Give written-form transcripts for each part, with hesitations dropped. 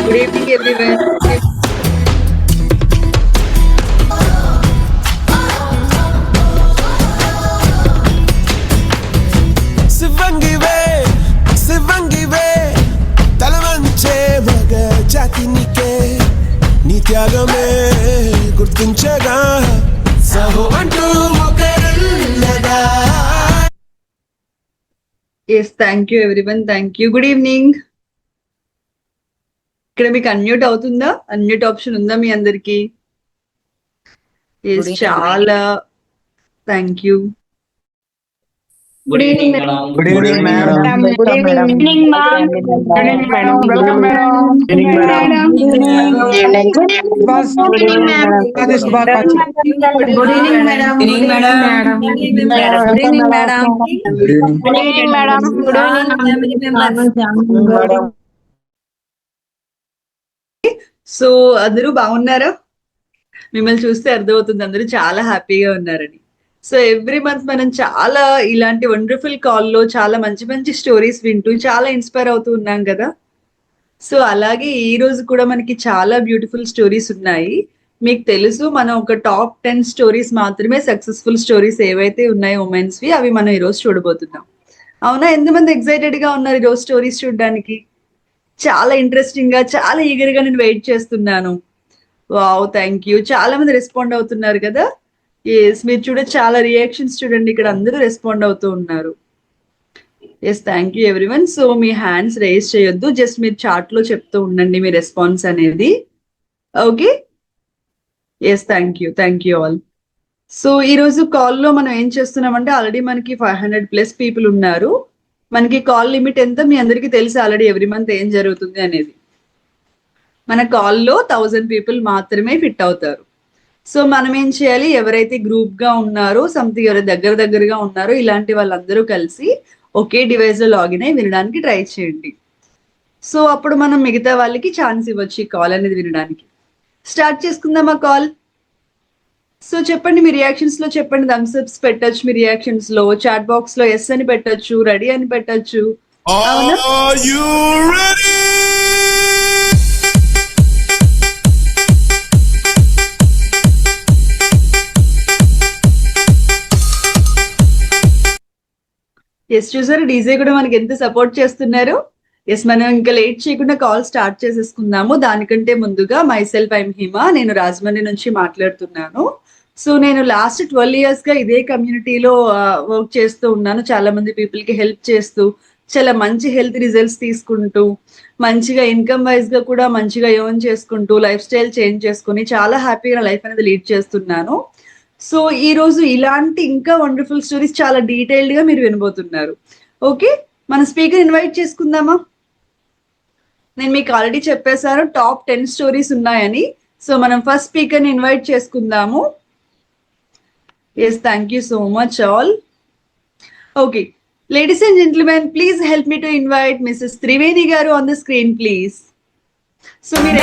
Good evening, everyone. శివంగివే శివంగివే తలవంచే మగ జాతినికే నీ త్యాగమే గుర్తించగా సహో అంటూ మొక్కరున్నదా. Yes, thank you, everyone. Thank you. Good evening. ఇక్కడ మీకు అన్మ్యూట్ అవుతుందా? అన్మ్యూట్ ఆప్షన్ ఉందా మీ అందరికి? ఎస్, చాలా thank you. Good evening, madam. Good evening, madam. Good evening, ma'am. Good evening, madam. Welcome, madam. Good evening, madam. Good evening, ma'am. Good evening, madam. Good evening, madam. Good evening, madam. Good evening, madam. Good evening, madam. Good evening, madam. So అందరూ బాగున్నారా? మిమ్మల్ని చూస్తే అర్థమవుతుంది అందరూ చాలా హ్యాపీగా ఉన్నారని. So every month మనం చాలా ఇలాంటి వండర్ఫుల్ కాల్లో చాలా మంచి మంచి స్టోరీస్ వింటూ చాలా ఇన్స్పైర్ అవుతూ ఉన్నాం కదా. సో అలాగే ఈ రోజు కూడా మనకి చాలా బ్యూటిఫుల్ స్టోరీస్ ఉన్నాయి. మీకు తెలుసు మనం ఒక టాప్ 10 స్టోరీస్ మాత్రమే సక్సెస్ఫుల్ స్టోరీస్ ఏవైతే ఉన్నాయో ఉమెన్స్వి అవి మనం ఈరోజు చూడబోతున్నాం. అవునా? ఎంతమంది ఎక్సైటెడ్ గా ఉన్నారు ఈరోజు స్టోరీస్ చూడడానికి? చాలా ఇంట్రెస్టింగ్ గా చాలా ఈగర్ గా నేను వెయిట్ చేస్తున్నాను. Wow, thank you. చాలా మంది రెస్పాండ్ అవుతున్నారు కదా. ఎస్, మీరు చూడండి, చాలా రియాక్షన్స్ చూడండి, ఇక్కడ అందరూ రెస్పాండ్ అవుతూ ఉన్నారు. Yes, thank you everyone. So మీ హ్యాండ్స్ రేస్ చేయొద్దు, జస్ట్ మీరు చాట్ లో చెప్తూ ఉండండి మీ రెస్పాన్స్ అనేది. Okay, yes, thank you all. So ఈ రోజు కాల్లో మనం ఏం చేస్తున్నామంటే ఆల్రెడీ మనకి 500+ పీపుల్ ఉన్నారు. మనకి కాల్ లిమిట్ ఎంత మీ అందరికీ తెలుసు ఆల్రెడీ ఎవ్రీ మంత్ ఏం జరుగుతుంది అనేది. మన కాల్లో 1000 పీపుల్ మాత్రమే ఫిట్ అవుతారు. సో మనం ఏం చేయాలి, ఎవరైతే గ్రూప్ గా ఉన్నారో సంథింగ్ ఎవరైతే దగ్గరగా ఉన్నారో ఇలాంటి వాళ్ళందరూ కలిసి ఒకే డివైస్ లో లాగిన్ అయి వినడానికి ట్రై చేయండి. సో అప్పుడు మనం మిగతా వాళ్ళకి ఛాన్స్ ఇవ్వచ్చు ఈ కాల్ అనేది వినడానికి. స్టార్ట్ చేసుకుందాం ఆ కాల్. సో చెప్పండి, మీ రియాక్షన్స్ లో చెప్పండి. థమ్స్అప్స్ పెట్టచ్చు మీ రియాక్షన్స్ లో, చాట్ బాక్స్ లో ఎస్ అని పెట్టచ్చు, రెడీ అని పెట్టచ్చు. అవునా? Are you ready? ఎస్, చూసారు డీజే కూడా మనకి ఎంత సపోర్ట్ చేస్తున్నారు. ఎస్, మనం ఇంకా లేట్ చేయకుండా కాల్ స్టార్ట్ చేసేసుకుందాము. దానికంటే ముందుగా మై సెల్ఫ్ ఐఎమ్ హిమ, నేను రాజమండ్రి నుంచి మాట్లాడుతున్నాను. సో నేను లాస్ట్ 12 years గా ఇదే కమ్యూనిటీలో వర్క్ చేస్తూ ఉన్నాను. చాలా మంది పీపుల్ కి హెల్ప్ చేస్తూ, చాలా మంచి హెల్త్ రిజల్ట్స్ తీసుకుంటూ, మంచిగా ఇన్కమ్ వైజ్ గా కూడా మంచిగా ఎర్న్ చేసుకుంటూ, లైఫ్ స్టైల్ చేంజ్ చేసుకుని చాలా హ్యాపీగా లైఫ్ అనేది లీడ్ చేస్తున్నాను. సో ఈ రోజు ఇలాంటి ఇంకా వండర్ఫుల్ స్టోరీస్ చాలా డీటెయిల్డ్ గా మీరు వినబోతున్నారు. ఓకే, మన స్పీకర్ ఇన్వైట్ చేసుకుందామా? నేను మీకు ఆల్రెడీ చెప్పేశాను టాప్ 10 స్టోరీస్ ఉన్నాయని. సో మనం ఫస్ట్ స్పీకర్ ని ఇన్వైట్ చేసుకుందాము. Yes, thank you so much all. Okay, ladies and gentlemen, please help me to invite Mrs. Triveni garu on the screen, please. So మీరు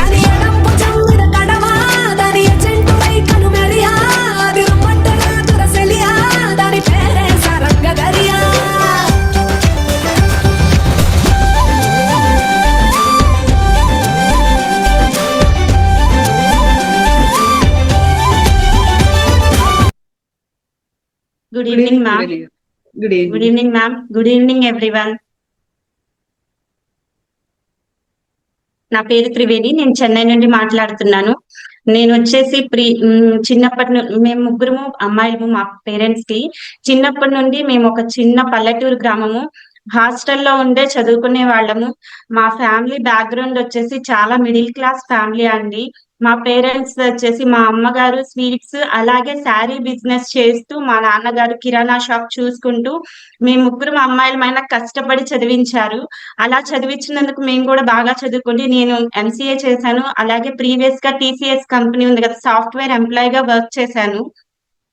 Good evening, ma'am. Good evening. Good evening, ma'am. Good evening, everyone. నా పేరు త్రివేణి, నేను చెన్నై నుండి మాట్లాడుతున్నాను. నేను వచ్చేసి చిన్నప్పటి నుండి మేము ముగ్గురము అమ్మాయిలు, మా పేరెంట్స్ కి చిన్నప్పటి నుండి మేము ఒక చిన్న పల్లెటూరు గ్రామము హాస్టల్లో ఉండే చదువుకునే వాళ్ళము. మా ఫ్యామిలీ బ్యాక్గ్రౌండ్ వచ్చేసి చాలా మిడిల్ క్లాస్ ఫ్యామిలీ అండి. మా పేరెంట్స్ వచ్చేసి మా అమ్మగారు స్వీట్స్ అలాగే శారీ బిజినెస్ చేస్తూ, మా నాన్నగారు కిరాణా షాప్ చూసుకుంటూ మేము ముగ్గురు అమ్మాయిలమైన కష్టపడి చదివించారు. అలా చదివించినందుకు మేము కూడా బాగా చదువుకొని నేను ఎంసీఏ చేశాను. అలాగే ప్రీవియస్ గా టీసీఎస్ కంపెనీ ఉంది కదా, సాఫ్ట్వేర్ ఎంప్లాయ్ గా వర్క్ చేశాను.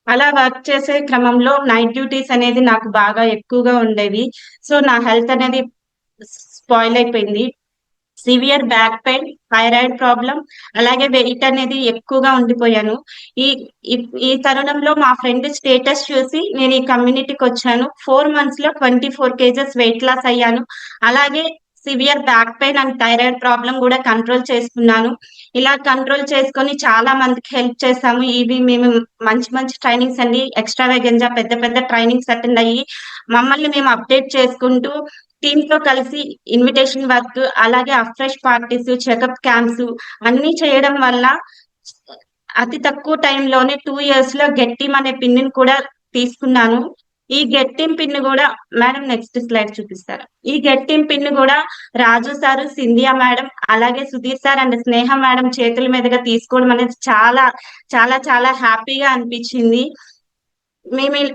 అలా వర్క్ చేసే క్రమంలో నైట్ డ్యూటీస్ అనేది నాకు బాగా ఎక్కువగా ఉండేవి. సో నా హెల్త్ అనేది స్పాయిల్ అయిపోయింది. Severe back pain, thyroid problem, అలాగే వెయిట్ అనేది ఎక్కువగా ఉండిపోయాను. ఈ ఈ తరుణంలో మా ఫ్రెండ్ స్టేటస్ చూసి నేను ఈ కమ్యూనిటీకి వచ్చాను. 4 months లో 24 kgs వెయిట్ లాస్ అయ్యాను. అలాగే severe back pain and thyroid problem కూడా కంట్రోల్ చేసుకున్నాను. ఇలా కంట్రోల్ చేసుకొని చాలా మందికి హెల్ప్ చేశాము. ఇవి మేము మంచి మంచి ట్రైనింగ్స్ అండి, ఎక్స్ట్రా వేగంజా పెద్ద పెద్ద ట్రైనింగ్స్ అటెండ్ అయ్యి మమ్మల్ని మేము అప్డేట్ చేసుకుంటూ టీమ్ తో కలిసి ఇన్విటేషన్ వర్క్, అలాగే అఫ్రెష్ పార్టీస్, చెకప్ క్యాంప్స్ అన్ని చేయడం వల్ల అతి తక్కువ టైంలోనే 2 years లో గెట్ టీమ్ అనే పిన్ కూడా తీసుకున్నాను. ఈ గెట్ టీమ్ పిన్ కూడా మేడం నెక్స్ట్ స్లైడ్ చూపిస్తారు. ఈ గెట్ టీమ్ పిన్ కూడా రాజు సారు, సింధియా మేడం, అలాగే Sudheer sir and Sneha madam చేతుల మీదుగా తీసుకోవడం అనేది చాలా చాలా చాలా హ్యాపీగా అనిపించింది.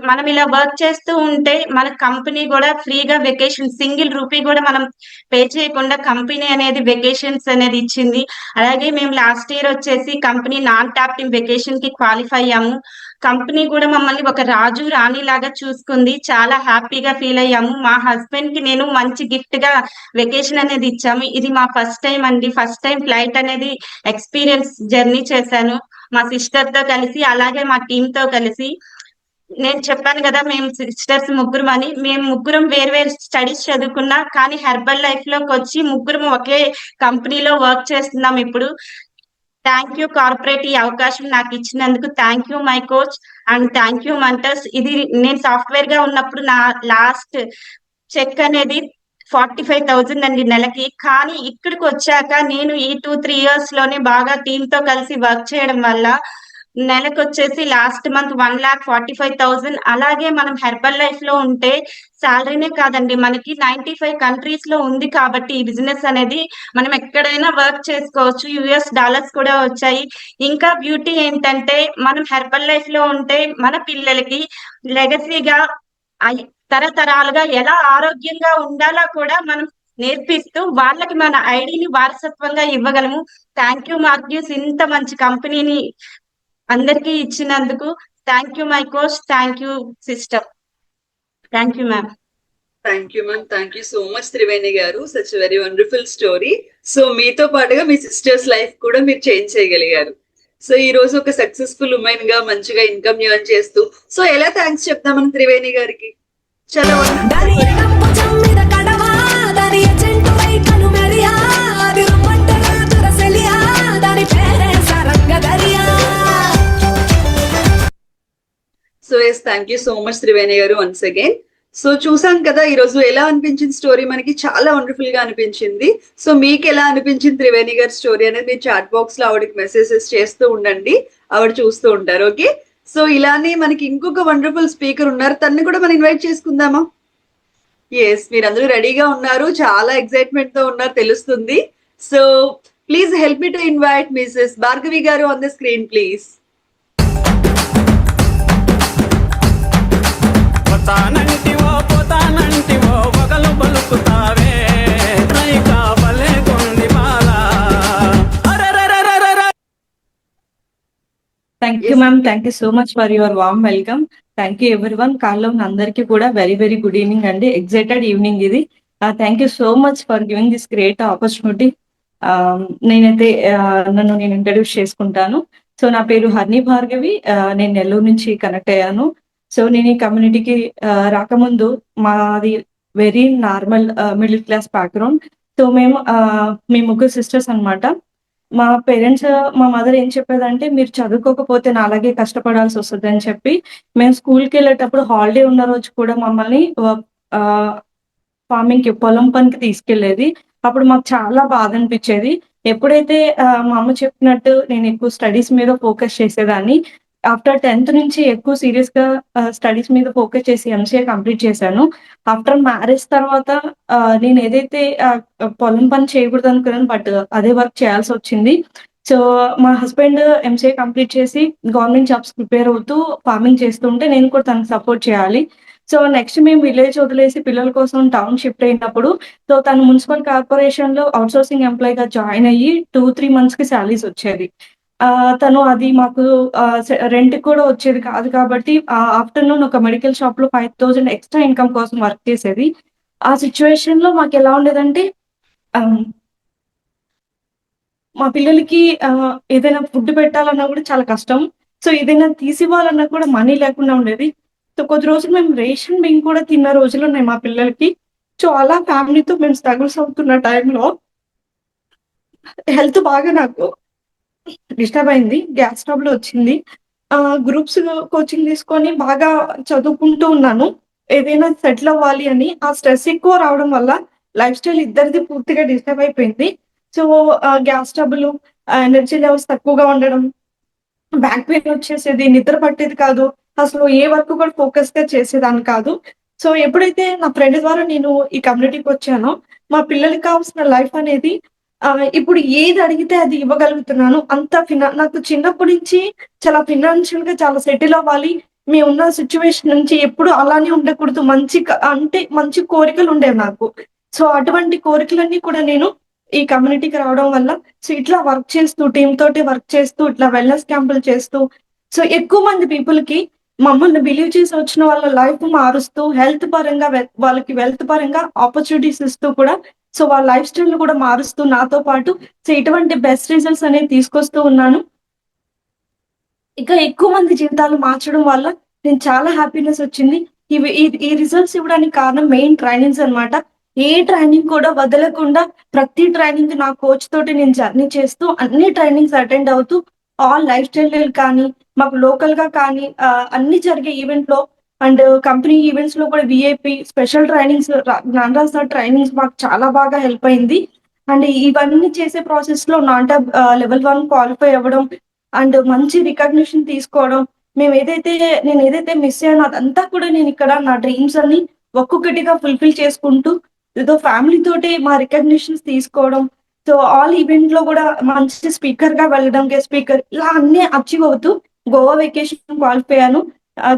మనం ఇలా వర్క్ చేస్తూ ఉంటే మన కంపెనీ కూడా ఫ్రీగా వెకేషన్ సింగిల్ రూపీ కూడా మనం పే చేయకుండా కంపెనీ అనేది వెకేషన్స్ అనేది ఇచ్చింది. అలాగే మేము లాస్ట్ ఇయర్ వచ్చేసి కంపెనీ నాన్ టాప్ వెకేషన్ కి క్వాలిఫై అయ్యాము. కంపెనీ కూడా మమ్మల్ని ఒక రాజు రాణి లాగా చూసుకుంది. చాలా హ్యాపీగా ఫీల్ అయ్యాము. మా హస్బెండ్ కి నేను మంచి గిఫ్ట్ గా వెకేషన్ అనేది ఇచ్చాము. ఇది మా ఫస్ట్ టైం అండి. ఫస్ట్ టైం ఫ్లైట్ అనేది ఎక్స్పీరియన్స్ జర్నీ చేశాను మా సిస్టర్ తో కలిసి, అలాగే మా టీమ్ తో కలిసి. నేను చెప్పాను కదా మేము సిస్టర్స్ ముగ్గురం అని. మేము ముగ్గురం వేరు వేరు స్టడీస్ చదువుకున్నా కానీ హెర్బల్ లైఫ్ లోకి వచ్చి ముగ్గురం ఒకే కంపెనీలో వర్క్ చేస్తున్నాం ఇప్పుడు. థ్యాంక్ యూ కార్పొరేట్ ఈ అవకాశం నాకు ఇచ్చినందుకు. Thank you my coach and thank you mentors. ఇది నేను సాఫ్ట్వేర్ గా ఉన్నప్పుడు నా లాస్ట్ చెక్ అనేది 45,000 అండి నెలకి. కానీ ఇక్కడికి వచ్చాక నేను ఈ 2-3 years లోనే బాగా టీమ్ తో కలిసి వర్క్ చేయడం వల్ల నెలకు వచ్చేసి లాస్ట్ మంత్ 1,45,000. అలాగే మనం హెర్బల్ లైఫ్ లో ఉంటే శాలరీనే కాదండి, మనకి 95 కంట్రీస్ లో ఉంది కాబట్టి ఈ బిజినెస్ అనేది మనం ఎక్కడైనా వర్క్ చేసుకోవచ్చు. US$ కూడా వచ్చాయి. ఇంకా బ్యూటీ ఏంటంటే మనం హెర్బల్ లైఫ్ లో ఉంటే మన పిల్లలకి లెగసీగా తరతరాలుగా ఎలా ఆరోగ్యంగా ఉండాలో కూడా మనం నేర్పిస్తూ వాళ్ళకి మన ఐడిని వారసత్వంగా ఇవ్వగలము. థ్యాంక్ యూ మార్క్యూస్, ఇంత మంచి కంపెనీని అందరికీ ఇచ్చినందుకు. Thank you my coach, thank you sister, thank you ma'am. Thank you ma'am, thank you so much Triveni garu. Such very wonderful story. So మీతో పాటుగా మీ సిస్టర్స్ లైఫ్ కూడా మీరు చేంజ్ చేయగలిగారు. సో ఈ రోజు ఒక సక్సెస్ఫుల్ ఉమెన్ గా మంచిగా ఇన్కమ్ ఎర్న్ చేస్తూ, సో ఎలా థ్యాంక్స్ చెప్తామని త్రివేణి గారికి? చాలా so yes, thank you so much Triveni garu once again. So చూసాం కదా ఈ రోజు ఎలా అనిపించింది స్టోరీ, మనకి చాలా వండర్ఫుల్ గా అనిపించింది. సో మీకు ఎలా అనిపించింది త్రివేణి గారి స్టోరీ అనేది మీరు చాట్ బాక్స్ లో ఆవిడకి మెసేజెస్ చేస్తూ ఉండండి, ఆవిడ చూస్తూ ఉంటారు. ఓకే, సో ఇలానే మనకి ఇంకొక వండర్ఫుల్ స్పీకర్ ఉన్నారు, తన్ని కూడా మనం ఇన్వైట్ చేసుకుందామా? ఎస్, మీరందరూ రెడీగా ఉన్నారు, చాలా ఎక్సైట్మెంట్ తో ఉన్నారు తెలుస్తుంది. So please help me to invite Mrs Bhargavi garu on the screen please. పోతానంటివో పోతానంటివో ఒకలు పలుకుతావే రైకా భలే కొంది బాలా. Thank you ma'am, thank you so much for your warm welcome. Thank you everyone. కాల్లో ఉన్న అందరికీ కూడా వెరీ వెరీ గుడ్ ఈవినింగ్ అండి. ఎక్సైటెడ్ ఈవినింగ్ ఇది. Thank you so much for giving this great opportunity. నేనైతే నన్ను నేను ఇంట్రడ్యూస్ చేసుకుంటాను. సో నా పేరు హర్ని భార్గవి, నేను నెల్లూరు నుంచి కనెక్ట్ అయ్యాను. సో నేను ఈ కమ్యూనిటీకి రాకముందు మాది very normal middle class background. So మీ ముగ్గురు సిస్టర్స్ అన్నమాట. మా పేరెంట్స్, మా మదర్ ఏం చెప్పేదంటే మీరు చదువుకోకపోతే నా అలాగే కష్టపడాల్సి వస్తుంది అని చెప్పి మేము స్కూల్కి వెళ్ళేటప్పుడు హాలిడే ఉన్న రోజు కూడా మమ్మల్ని ఫార్మింగ్కి పొలం పనికి తీసుకెళ్లేది. అప్పుడు మాకు చాలా బాధ అనిపించేది. ఎప్పుడైతే మా అమ్మ చెప్పినట్టు నేను ఎక్కువ స్టడీస్ మీద ఫోకస్ చేసేదాన్ని. ఆఫ్టర్ 10th నుంచి ఎక్కువ సీరియస్ గా స్టడీస్ మీద ఫోకస్ చేసి ఎంసీఏ కంప్లీట్ చేశాను. ఆఫ్టర్ మ్యారేజ్ తర్వాత నేను ఏదైతే పొలం పని చేయకూడదు అనుకున్నాను, బట్ అదే వర్క్ చేయాల్సి వచ్చింది. సో మా హస్బెండ్ ఎంసీఏ కంప్లీట్ చేసి గవర్నమెంట్ జాబ్స్ ప్రిపేర్ అవుతూ ఫార్మింగ్ చేస్తుంటే నేను కూడా తనకు సపోర్ట్ చేయాలి. సో నెక్స్ట్ మేము విలేజ్ వదిలేసి పిల్లల కోసం టౌన్ షిఫ్ట్ అయినప్పుడు, సో తను మున్సిపల్ కార్పొరేషన్ లో అవుట్సోర్సింగ్ ఎంప్లాయ్ గా జాయిన్ అయ్యి 2-3 months కి శాలరీస్ వచ్చేది. తను అది మాకు రెంట్ కూడా వచ్చేది కాదు కాబట్టి ఆఫ్టర్నూన్ ఒక మెడికల్ షాప్ లో 5,000 ఎక్స్ట్రా ఇన్కమ్ కోసం వర్క్ చేసేది. ఆ సిచ్యువేషన్ లో మాకు ఎలా ఉండేదంటే మా పిల్లలకి ఏదైనా ఫుడ్ పెట్టాలన్నా కూడా చాలా కష్టం. సో ఏదైనా తీసివ్వాలన్నా కూడా మనీ లేకుండా ఉండేది. సో కొద్ది రోజులు మేము రేషన్ బియ్యం కూడా తిన్న రోజులు ఉన్నాయి మా పిల్లలకి. సో అలా ఫ్యామిలీతో మేము స్ట్రగుల్స్ అవుతున్న టైంలో హెల్త్ బాగా నాకు డిస్టర్బ్ అయింది. గ్యాస్ ట్రబుల్ వచ్చింది. గ్రూప్స్ కోచింగ్ తీసుకొని బాగా చదువుకుంటూ ఉన్నాను. ఏదైనా సెటిల్ అవ్వాలి అని. ఆ స్ట్రెస్ ఎక్కువ రావడం వల్ల లైఫ్ స్టైల్ ఇద్దరిది పూర్తిగా డిస్టర్బ్ అయిపోయింది. So gas trouble, energy levels తక్కువగా ఉండడం, బ్యాక్ పెయిన్ వచ్చేసేది, నిద్ర పట్టేది కాదు. అసలు ఏ వర్క్ కూడా ఫోకస్‌గా చేసేదాన్ని కాదు. సో ఎప్పుడైతే నా ఫ్రెండ్ ద్వారా నేను ఈ కమ్యూనిటీకి వచ్చానో, మా పిల్లలకి కావాల్సిన లైఫ్ అనేది ఇప్పుడు ఏది అడిగితే అది ఇవ్వగలుగుతున్నాను. అంత నాకు చిన్నప్పటి నుంచి చాలా ఫినాన్షియల్‌గా చాలా సెటిల్ అవ్వాలి. మేమున్న సిట్యుయేషన్ నుంచి ఎప్పుడు అలానే ఉండకూడదు. అంటే మంచి కోరికలు ఉండేవి నాకు. సో అటువంటి కోరికలన్నీ కూడా నేను ఈ కమ్యూనిటీకి రావడం వల్ల సో ఇట్లా వర్క్ చేస్తూ, టీమ్ తోటి వర్క్ చేస్తూ, ఇట్లా వెల్‌నెస్ క్యాంపులు చేస్తూ, సో ఎక్కువ మంది పీపుల్‌కి మమ్మల్ని బిలీవ్ చేసి వచ్చిన వాళ్ళ లైఫ్ మారుస్తూ, హెల్త్ పరంగా వాళ్ళకి వెల్త్ పరంగా ఆపర్చునిటీస్ ఇస్తూ కూడా సో వాళ్ళ లైఫ్ స్టైల్‌ని కూడా మారుస్తూ నాతో పాటు సో ఇటువంటి బెస్ట్ రిజల్ట్స్ అనేవి తీసుకొస్తూ ఉన్నాను. ఇంకా ఎక్కువ మంది జీవితాలు మార్చడం వల్ల నేను చాలా హ్యాపీనెస్ వచ్చింది. ఈ రిజల్ట్స్ ఇవ్వడానికి కారణం మెయిన్ ట్రైనింగ్స్ అన్నమాట. ఏ ట్రైనింగ్ కూడా వదలకుండా ప్రతి ట్రైనింగ్ నా కోచ్ తోటి నేను జర్నీ చేస్తూ అన్ని ట్రైనింగ్స్ అటెండ్ అవుతూ ఆల్ లైఫ్ స్టైల్ కానీ, మాకు లోకల్‌గా కానీ అన్ని జరిగే ఈవెంట్‌లో అండ్ కంపెనీ ఈవెంట్స్‌లో కూడా VIP special trainings Gnanaraj sir trainings మాకు చాలా బాగా హెల్ప్ అయింది. అండ్ ఇవన్నీ చేసే ప్రాసెస్‌లో నాటాప్ లెవెల్ 1 క్వాలిఫై అవ్వడం అండ్ మంచి రికగ్నిషన్ తీసుకోవడం. నేనేదైతే మిస్ అయ్యానో అదంతా కూడా నేనిక్కడ నా డ్రీమ్స్ అన్ని ఒక్కొక్కటిగా ఫుల్‌ఫిల్ చేసుకుంటూ, ఏదో ఫ్యామిలీ తోటి మా రికగ్నిషన్స్ తీసుకోవడం. సో, ఆల్ ఈవెంట్‌లో గూడా మంచి స్పీకర్‌గా వెళ్ళడం, గెస్ట్ స్పీకర్ ఇలా అన్నీ అచీవ్ అవుతూ గోవా వెకేషన్ క్వాలిఫై అయ్యాను.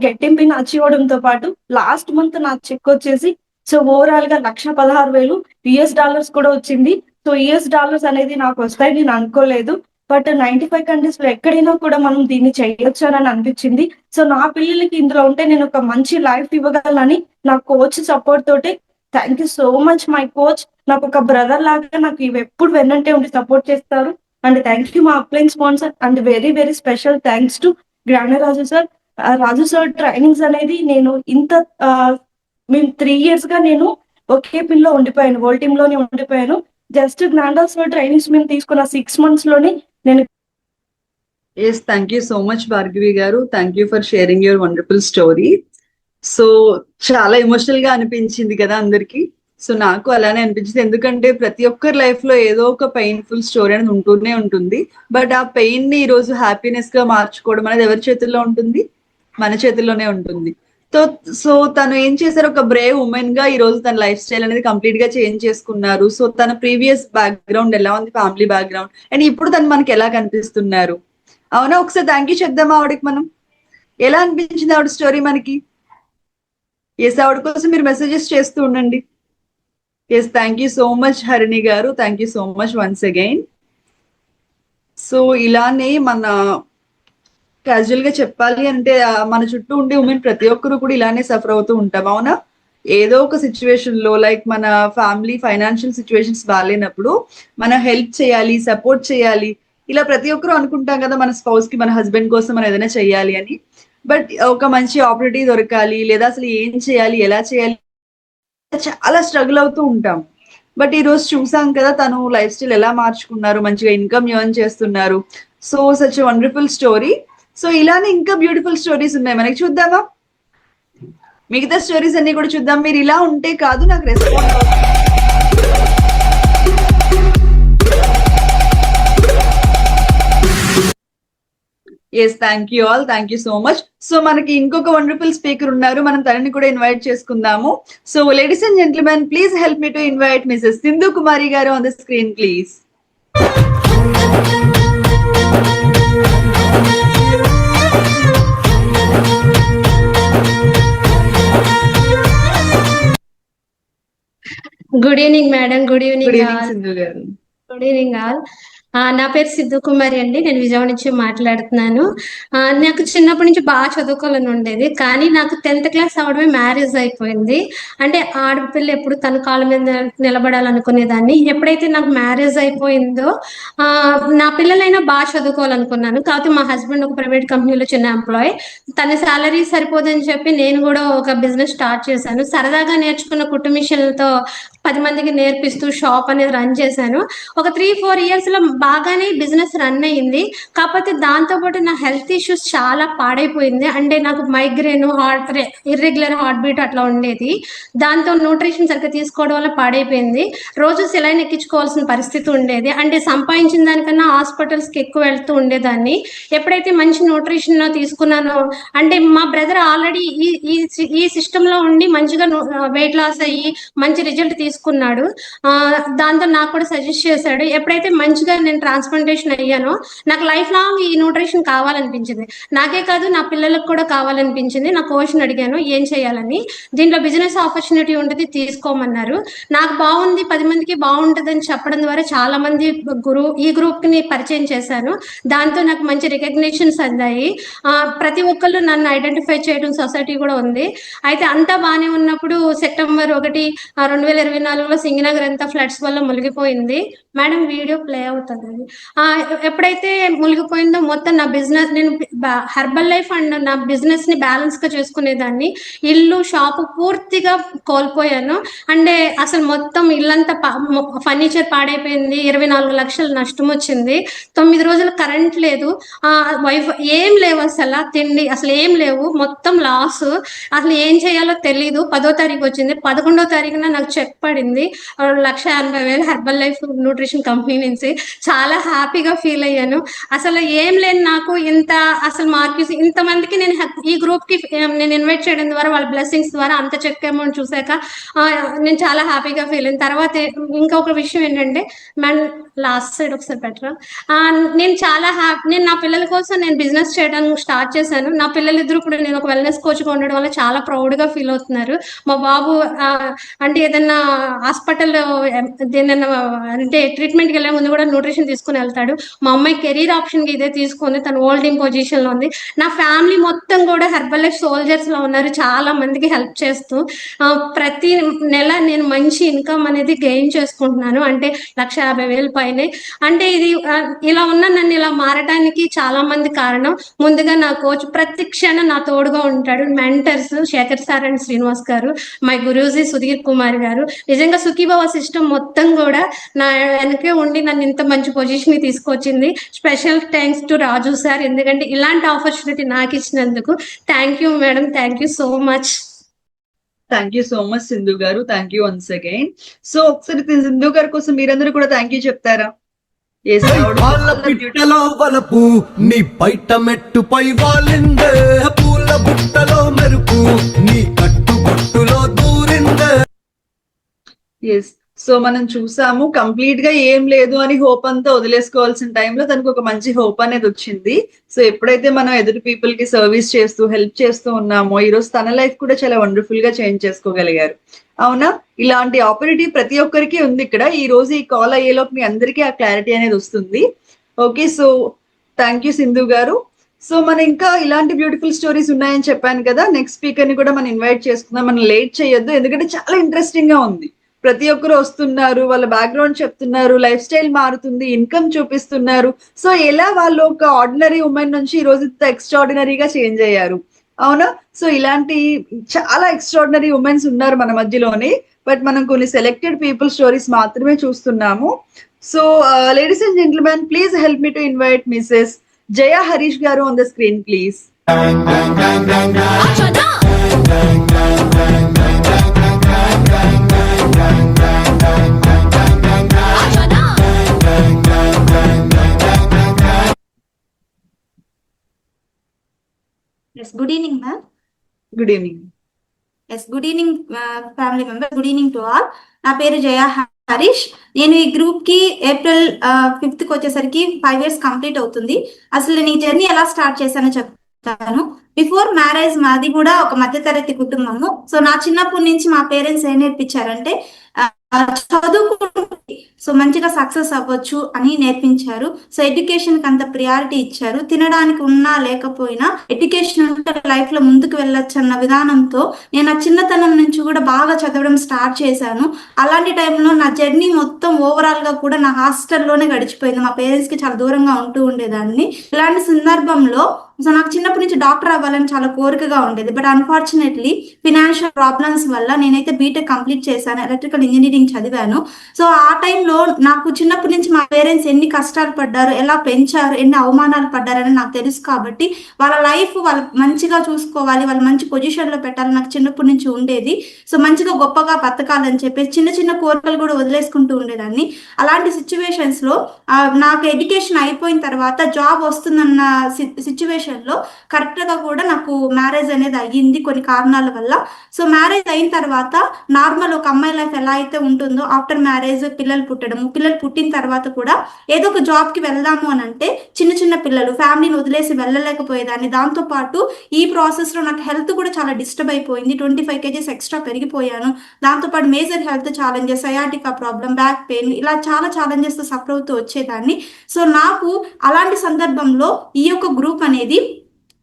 గెట్టింపిన్ అచీవ్ అవ్వడంతో పాటు లాస్ట్ మంత్ నా చెక్ వచ్చేసి సో, ఓవరాల్‌గా $1,16,000 యూఎస్ డాలర్స్ కూడా వచ్చింది. సో, యూఎస్ డాలర్స్ అనేది నాకొస్తాయని నేను అనుకోలేదు. బట్ 95 కంట్రీస్‌లో ఎక్కడైనా కూడా మనం దీన్ని చేయొచ్చనని అనిపిచ్చింది. సో, నా పిల్లలకి ఇందులో ఉంటే నేనొక మంచి లైఫ్ ఇవ్వగలనని నా కోచ్ సపోర్ట్ తోటి thank you so much my coach. నాకొక బ్రదర్ లాగా నాకు ఇవెప్పుడు వెన్నంటే ఉండి సపోర్ట్ చేస్తారు. అండ్ థాంక్ యూ మా upline sponsor and very very special thanks to Raju sir. Raju sir trainings అనేది నేను మేము 3 ఇయర్స్‌గా నేను ఒకే పిన్‌లో ఉండిపోయాను. వరల్డ్ టీమ్‌లోనే ఉండిపోయాను. జస్ట్ జ్ఞానరాజ్ సార్ ట్రైనింగ్స్ మేము తీసుకున్న 6 మంత్స్‌లోనే నేను yes, thank you so much Bhargavi garu. Thank you for sharing your wonderful story. So చాలా ఎమోషనల్ గా అనిపించింది కదా అందరికి. సో నాకు అలానే అనిపించింది. ఎందుకంటే ప్రతి ఒక్కరి లైఫ్ లో ఏదో ఒక పెయిన్ఫుల్ స్టోరీ అనేది ఉంటూనే ఉంటుంది. బట్ ఆ పెయిన్ ని ఈ రోజు హ్యాపీనెస్ గా మార్చుకోవడం అనేది ఎవరి చేతుల్లో ఉంటుంది? మన చేతుల్లోనే ఉంటుంది. సో తను ఏం చేశారు, ఒక బ్రేవ్ ఉమెన్ గా ఈ రోజు తన లైఫ్ స్టైల్ అనేది కంప్లీట్ గా చేంజ్ చేసుకున్నారు. సో తన ప్రీవియస్ బ్యాక్గ్రౌండ్ ఎలా ఉంది, ఫ్యామిలీ బ్యాక్గ్రౌండ్, అండ్ ఇప్పుడు తను మనకి ఎలా కనిపిస్తున్నారు. అవునా, ఒకసారి థ్యాంక్ యూ చెప్దామా ఆవిడకి మనం. ఎలా అనిపించింది ఆవిడ స్టోరీ మనకి? ఎస్, ఆవిడ కోసం మీరు మెసేజెస్ చేస్తూ ఉండండి. Yes, thank you so much Harini garu. Thank you so much once again. So ఇలానే మన క్యాజువల్ గా చెప్పాలి అంటే మన చుట్టూ ఉండే ఉమెన్ ప్రతి ఒక్కరు కూడా ఇలానే సఫర్ అవుతూ ఉంటాం. అవునా, ఏదో ఒక సిచ్యువేషన్ లో లైక్ మన ఫ్యామిలీ ఫైనాన్షియల్ సిచ్యువేషన్స్ బాగాలేనప్పుడు మన హెల్ప్ చేయాలి, సపోర్ట్ చేయాలి, ఇలా ప్రతి ఒక్కరు అనుకుంటాం కదా మన స్పౌస్ కి, మన హస్బెండ్ కోసం మనం ఏదైనా చెయ్యాలి అని. బట్ ఒక మంచి ఆపర్చునిటీ దొరకాలి, లేదా అసలు ఏం చేయాలి, ఎలా చేయాలి, చాలా స్ట్రగుల్ అవుతూ ఉంటాం. బట్ ఈ రోజు చూసాం కదా తను లైఫ్ స్టైల్ ఎలా మార్చుకున్నారు, మంచిగా ఇన్కమ్ ఎర్న్ చేస్తున్నారు. So such wonderful story. So ఇలానే ఇంకా బ్యూటిఫుల్ స్టోరీస్ ఉన్నాయి మనకి, చూద్దామా? మిగతా స్టోరీస్ అన్ని కూడా చూద్దాం. మీరు ఇలా ఉంటే కాదు నాకు respond yes, thank you all, thank you so much. So మనకి ఇంకొక వండర్ఫుల్ స్పీకర్ ఉన్నారు, మనం తనని కూడా ఇన్వైట్ చేసుకుందాము. So ladies and gentlemen, please help me to invite Mrs Sindhu Kumari garu on the screen please. Good evening madam. Good evening Sindhu garu. Good evening all. నా పేరు సిద్ధు కుమారి అండి. నేను విజయవాడ నుంచి మాట్లాడుతున్నాను. నాకు చిన్నప్పటి నుంచి బాగా చదువుకోవాలని ఉండేది. కానీ నాకు 10th క్లాస్ అవ్వడమే మ్యారేజ్ అయిపోయింది. అంటే ఆడపిల్ల ఎప్పుడు తన కాళ్ళ మీద నిలబడాలనుకునేదాన్ని. ఎప్పుడైతే నాకు మ్యారేజ్ అయిపోయిందో నా పిల్లలైనా బాగా చదువుకోవాలనుకున్నాను. కాకపోతే మా హస్బెండ్ ఒక ప్రైవేట్ కంపెనీలో చిన్న ఎంప్లాయ్. తన సాలరీ సరిపోదని చెప్పి నేను కూడా ఒక బిజినెస్ స్టార్ట్ చేశాను. సరదాగా నేర్చుకున్న కుట్టు మిషన్లతో 10 మందికి నేర్పిస్తూ షాప్ అనేది రన్ చేశాను. ఒక 3-4 ఇయర్స్ లో బాగానే బిజినెస్ రన్ అయ్యింది. కాకపోతే దాంతోపాటు నా హెల్త్ ఇష్యూస్ చాలా పాడైపోయింది. అంటే నాకు మైగ్రేన్, ఇర్రెగ్యులర్ హార్ట్ బీట్ అట్లా ఉండేది. దాంతో న్యూట్రిషన్ సరిగ్గా తీసుకోవడం వల్ల పాడైపోయింది. రోజు సెలైన్ ఎక్కించుకోవాల్సిన పరిస్థితి ఉండేది. అంటే సంపాదించిన దానికన్నా హాస్పిటల్స్కి ఎక్కువ వెళ్తూ ఉండేదాన్ని. ఎప్పుడైతే మంచి న్యూట్రిషన్ తీసుకున్నానో, అంటే మా బ్రదర్ ఆల్రెడీ ఈ సిస్టంలో ఉండి మంచిగా వెయిట్ లాస్ అయ్యి మంచి రిజల్ట్ తీసుకున్నాడు. దాంతో నాకు కూడా సజెస్ట్ చేశాడు. ఎప్పుడైతే మంచిగా నేను ట్రాన్స్ప్లాంటేషన్ అయ్యానో నాకు లైఫ్ లాంగ్ ఈ న్యూట్రిషన్ కావాలనిపించింది. నాకే కాదు నా పిల్లలకు కూడా కావాలనిపించింది. నా కోచ్ని అడిగాను ఏం చేయాలని. దీంట్లో బిజినెస్ ఆపర్చునిటీ ఉంటుంది తీసుకోమన్నారు. నాకు బాగుంది, 10 మందికి బాగుంటుంది అని చెప్పడం ద్వారా చాలా మంది ఈ గ్రూప్ ని పరిచయం చేశాను. దాంతో నాకు మంచి రికగ్నిషన్స్ అందాయి. ప్రతి ఒక్కళ్ళు నన్ను ఐడెంటిఫై చేయడం సొసైటీ కూడా ఉంది. అయితే అంతా బాగానే ఉన్నప్పుడు సెప్టెంబర్ 1, 2024లో సింగనగర్ అంతా ఫ్లడ్స్ వల్ల మునిగిపోయింది. మేడం వీడియో ప్లే అవుతుంది. ఎప్పుడైతే మునిగిపోయిందో మొత్తం నా బిజినెస్, నేను హెర్బల్ లైఫ్ అండ్ నా బిజినెస్ ని బ్యాలెన్స్ గా చేసుకునేదాన్ని. ఇల్లు షాపు పూర్తిగా కోల్పోయాను. అంటే అసలు మొత్తం ఇల్లంతా ఫర్నిచర్ పాడైపోయింది. 24 లక్షలు నష్టం వచ్చింది. 9 రోజులు కరెంట్ లేదు, ఏం లేవు, అసలు తిండి అసలు ఏం లేవు, మొత్తం లాస్. అసలు ఏం చేయాలో తెలీదు. 10వ తారీఖు వచ్చింది. 11వ తారీఖున నాకు చెక్ పడింది 1,50,000 హెర్బల్ లైఫ్ న్యూట్రిషన్ కంపెనీ నుంచి. చాలా హ్యాపీగా ఫీల్ అయ్యాను. అసలు ఏం లేని నాకు ఇంత అసలు మార్క్స్ ఇంతమందికి నేను ఈ గ్రూప్ కి నేను ఇన్వైట్ చేయడం ద్వారా వాళ్ళ బ్లెస్సింగ్స్ ద్వారా అంత చెక్ అమౌంట్ చూసాక నేను చాలా హ్యాపీగా ఫీల్ అయిన తర్వాత ఇంకొక విషయం ఏంటంటే లాస్ట్ సైడ్ ఒకసారి పెట్టరా, నేను చాలా నేను నా పిల్లల కోసం నేను బిజినెస్ చేయడం స్టార్ట్ చేశాను. నా పిల్లలిద్దరూ కూడా నేను ఒక వెల్నెస్ కోచ్గా ఉండడం వల్ల చాలా ప్రౌడ్గా ఫీల్ అవుతున్నారు. మా బాబు అంటే ఏదన్నా హాస్పిటల్లో దేనన్నా అంటే ట్రీట్మెంట్కి వెళ్ళే ముందు కూడా న్యూట్రిషన్ తీసుకుని వెళ్తాడు. మా అమ్మాయి కెరీర్ ఆప్షన్కి ఇదే తీసుకుంది, తను హోల్డింగ్ పొజిషన్లో ఉంది. నా ఫ్యామిలీ మొత్తం కూడా హెర్బల్ లైఫ్ సోల్జర్స్లో ఉన్నారు, చాలా మందికి హెల్ప్ చేస్తూ. ప్రతి నెల నేను మంచి ఇన్కమ్ అనేది గెయిన్ చేసుకుంటున్నాను. అంటే 1,50,000 పైనే. అంటే ఇది ఇలా ఉన్న నన్ను ఇలా మారడానికి చాలా మంది కారణం. ముందుగా నా కోచ్ ప్రతి క్షణం నా తోడుగా ఉంటాడు. Mentors Shekhar sir and Srinivas garu, my Guruji Sudheer Kumar గారు. నిజంగా సుఖీభవ సిస్టమ్ మొత్తం కూడా నా వెనకే ఉండి నన్ను ఇంత మంచి పొజిషన్ కి తీసుకొచ్చింది. Special thanks to Raju sir, ఎందుకంటే ఇలాంటి ఆపర్చునిటీ నాకు ఇచ్చినందుకు. Thank you madam, thank you so much. Thank you so much Sindhu garu, thank you once again. So ఒకసారి సింధు గారి కోసం మీరందరూ కూడా థ్యాంక్ యూ చెప్తారా? వాళ్ళ పిట్టలో వలపు నీ బయట మెట్టుపై వాలిందే, పూల బుట్టలో మెరుపు నీ కట్టుబొట్టులో దూరిందే. ఎస్, సో మనం చూసాము కంప్లీట్ గా ఏం లేదు అని హోప్ అంతా వదిలేసుకోవాల్సిన టైంలో తనకు ఒక మంచి హోప్ అనేది వచ్చింది. సో ఎప్పుడైతే మనం ఎదుటి పీపుల్ కి సర్వీస్ చేస్తూ హెల్ప్ చేస్తూ ఉన్నామో, ఈ రోజు తన లైఫ్ కూడా చాలా వండర్ఫుల్ గా చేంజ్ చేసుకోగలిగారు. అవునా? ఇలాంటి ఆపర్చునిటీ ప్రతి ఒక్కరికి ఉంది ఇక్కడ. ఈ రోజు ఈ కాల్ అయ్యేలోపు మీ అందరికీ ఆ క్లారిటీ అనేది వస్తుంది. Okay, so thank you Sindhu గారు. సో మనం ఇంకా ఇలాంటి బ్యూటిఫుల్ స్టోరీస్ ఉన్నాయని చెప్పాను కదా, నెక్స్ట్ స్పీకర్ ని కూడా మనం ఇన్వైట్ చేసుకుందాం. మనం లేట్ చేయొద్దు, ఎందుకంటే చాలా ఇంట్రెస్టింగ్ గా ఉంది. ప్రతి ఒక్కరు వస్తున్నారు, వాళ్ళ బ్యాక్గ్రౌండ్ చెప్తున్నారు, లైఫ్ స్టైల్ మారుతుంది, ఇన్కమ్ చూపిస్తున్నారు. సో ఎలా వాళ్ళు ఒక ఆర్డినరీ ఉమెన్ నుంచి ఈ రోజు ఎక్స్ట్రాడినరీగా చేంజ్ అయ్యారు. అవునా? సో ఇలాంటి చాలా ఎక్స్ట్రాడినరీ ఉమెన్స్ ఉన్నారు మన మధ్యలోనే, బట్ మనం కొన్ని సెలెక్టెడ్ పీపుల్ స్టోరీస్ మాత్రమే చూస్తున్నాము. So ladies and gentlemen, please help me to invite Mrs Jaya Harish garu on the screen please. Yes, good evening, ma'am. Good evening. Yes, good evening, family members. Good evening to all. నా పేరు జయ హరీష్. నేను ఈ group కి April 5th కి వచ్చేసరికి 5 years complete అవుతుంది. అసలు నేను ఈ జర్నీ ఎలా స్టార్ట్ చేశానో చెప్తాను. బిఫోర్ మ్యారేజ్ మాది కూడా ఒక మధ్యతరగతి కుటుంబము. సో నా చిన్నప్పటి నుంచి మా పేరెంట్స్ ఏం నేర్పించారంటే చదువుకుంటే సో మంచిగా సక్సెస్ అవ్వచ్చు అని నేర్పించారు. సో ఎడ్యుకేషన్ కి అంత ప్రియారిటీ ఇచ్చారు. తినడానికి ఉన్నా లేకపోయినా ఎడ్యుకేషన్ ఉంటే లైఫ్ లో ముందుకు వెళ్ళొచ్చు అన్న విధానంతో నేను నా చిన్నతనం నుంచి కూడా బాగా చదవడం స్టార్ట్ చేశాను. అలాంటి టైంలో నా జర్నీ మొత్తం ఓవరాల్ గా కూడా నా హాస్టల్లోనే గడిచిపోయింది. మా పేరెంట్స్ కి చాలా దూరంగా ఉంటూ ఉండేదాన్ని. ఇలాంటి సందర్భంలో సో నాకు చిన్నప్పటి నుంచి డాక్టర్ అవ్వాలని చాలా కోరికగా ఉండేది. బట్ అన్ఫార్చునేట్లీ ఫినాన్షియల్ ప్రాబ్లమ్స్ వల్ల నేనైతే బీటెక్ కంప్లీట్ చేశాను, ఎలక్ట్రికల్ ఇంజనీరింగ్ చదివాను. సో ఆ టైంలో నాకు చిన్నప్పటి నుంచి మా పేరెంట్స్ ఎన్ని కష్టాలు పడ్డారు, ఎలా పెంచారు, ఎన్ని అవమానాలు పడ్డారని నాకు తెలుసు. కాబట్టి వాళ్ళ లైఫ్ వాళ్ళు మంచిగా చూసుకోవాలి, వాళ్ళు మంచి పొజిషన్ లో పెట్టాలి నాకు చిన్నప్పటి నుంచి ఉండేది. సో మంచిగా గొప్పగా బతకాలని చెప్పి చిన్న చిన్న కోరికలు కూడా వదిలేసుకుంటూ ఉండేదాన్ని. అలాంటి సిచ్యువేషన్స్ లో నాకు ఎడ్యుకేషన్ అయిపోయిన తర్వాత జాబ్ వస్తుందన్న సిచ్యువేషన్ లో కరెక్ట్ గా కూడా నాకు మ్యారేజ్ అనేది అయ్యింది కొన్ని కారణాల వల్ల. సో మ్యారేజ్ అయిన తర్వాత నార్మల్ ఒక అమ్మాయి లైఫ్ ఎలా అయితే ఉంటుందో ఆఫ్టర్ మ్యారేజ్ పిల్లలు పుట్టిన తర్వాత కూడా ఏదో ఒక జాబ్ కి వెళ్దాము అని అంటే చిన్న చిన్న పిల్లలు ఫ్యామిలీని వదిలేసి వెళ్ళలేకపోయేదాన్ని. దాంతో పాటు ఈ ప్రాసెస్ లో నాకు హెల్త్ కూడా చాలా డిస్టర్బ్ అయిపోయింది. 25 kgs ఎక్స్ట్రా పెరిగిపోయాను. దాంతో పాటు major health challenges, sciatica problem, back pain, ఇలా చాలా ఛాలెంజెస్ తో సఫర్ అవుతూ వచ్చేదాన్ని. సో నాకు అలాంటి సందర్భంలో ఈ యొక్క గ్రూప్ అనేది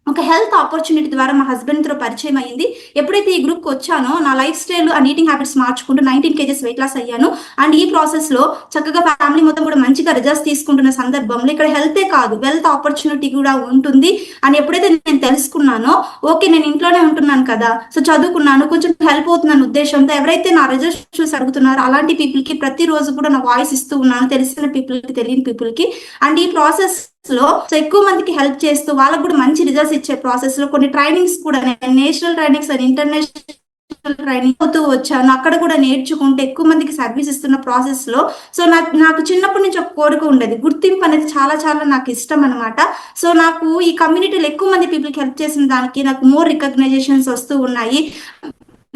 ఒక హెల్త్ ఆపర్చునిటీ ద్వారా మా హస్బెండ్ తో పరిచయం అయ్యింది. ఎప్పుడైతే ఈ గ్రూప్ కి వచ్చానో నా life style and eating habits మార్చుకుంటూ 19 kgs వెయిట్ లాస్ అయ్యాను. అండ్ ఈ ప్రాసెస్ లో చక్కగా ఫ్యామిలీ మొత్తం కూడా మంచిగా రిజల్ట్స్ తీసుకుంటున్న సందర్భంలో ఇక్కడ హెల్తే కాదు వెల్త్ ఆపర్చునిటీ కూడా ఉంటుంది అని ఎప్పుడైతే నేను తెలుసుకున్నానో, ఓకే నేను ఇంట్లోనే ఉంటున్నాను కదా, సో చదువుకున్నాను, కొంచెం హెల్ప్ అవుతుందన్న ఉద్దేశంతో ఎవరైతే నా రిజల్ట్స్ చూసి అడుగుతున్నారో అలాంటి పీపుల్ కి ప్రతిరోజు కూడా నా వాయిస్ ఇస్తూ ఉన్నాను, తెలిసిన పీపుల్ కి, తెలియని పీపుల్ కి. అండ్ ఈ ప్రాసెస్ లో సో ఎక్కువ మందికి హెల్ప్ చేస్తూ వాళ్ళకు కూడా మంచి రిజల్ట్స్ ఇచ్చే ప్రాసెస్ లో కొన్ని ట్రైనింగ్స్ కూడా national trainings and international training అవుతూ వచ్చాను. అక్కడ కూడా నేర్చుకుంటే ఎక్కువ మందికి సర్వీస్ ఇస్తున్న ప్రాసెస్ లో సో నాకు చిన్నప్పటి నుంచి ఒక కోరిక ఉండేది, గుర్తింపు అనేది చాలా చాలా నాకు ఇష్టం అనమాట. సో నాకు ఈ కమ్యూనిటీలో ఎక్కువ మంది పీపుల్కి హెల్ప్ చేసిన దానికి నాకు మోర్ రికగ్నైజేషన్స్ వస్తూ ఉన్నాయి.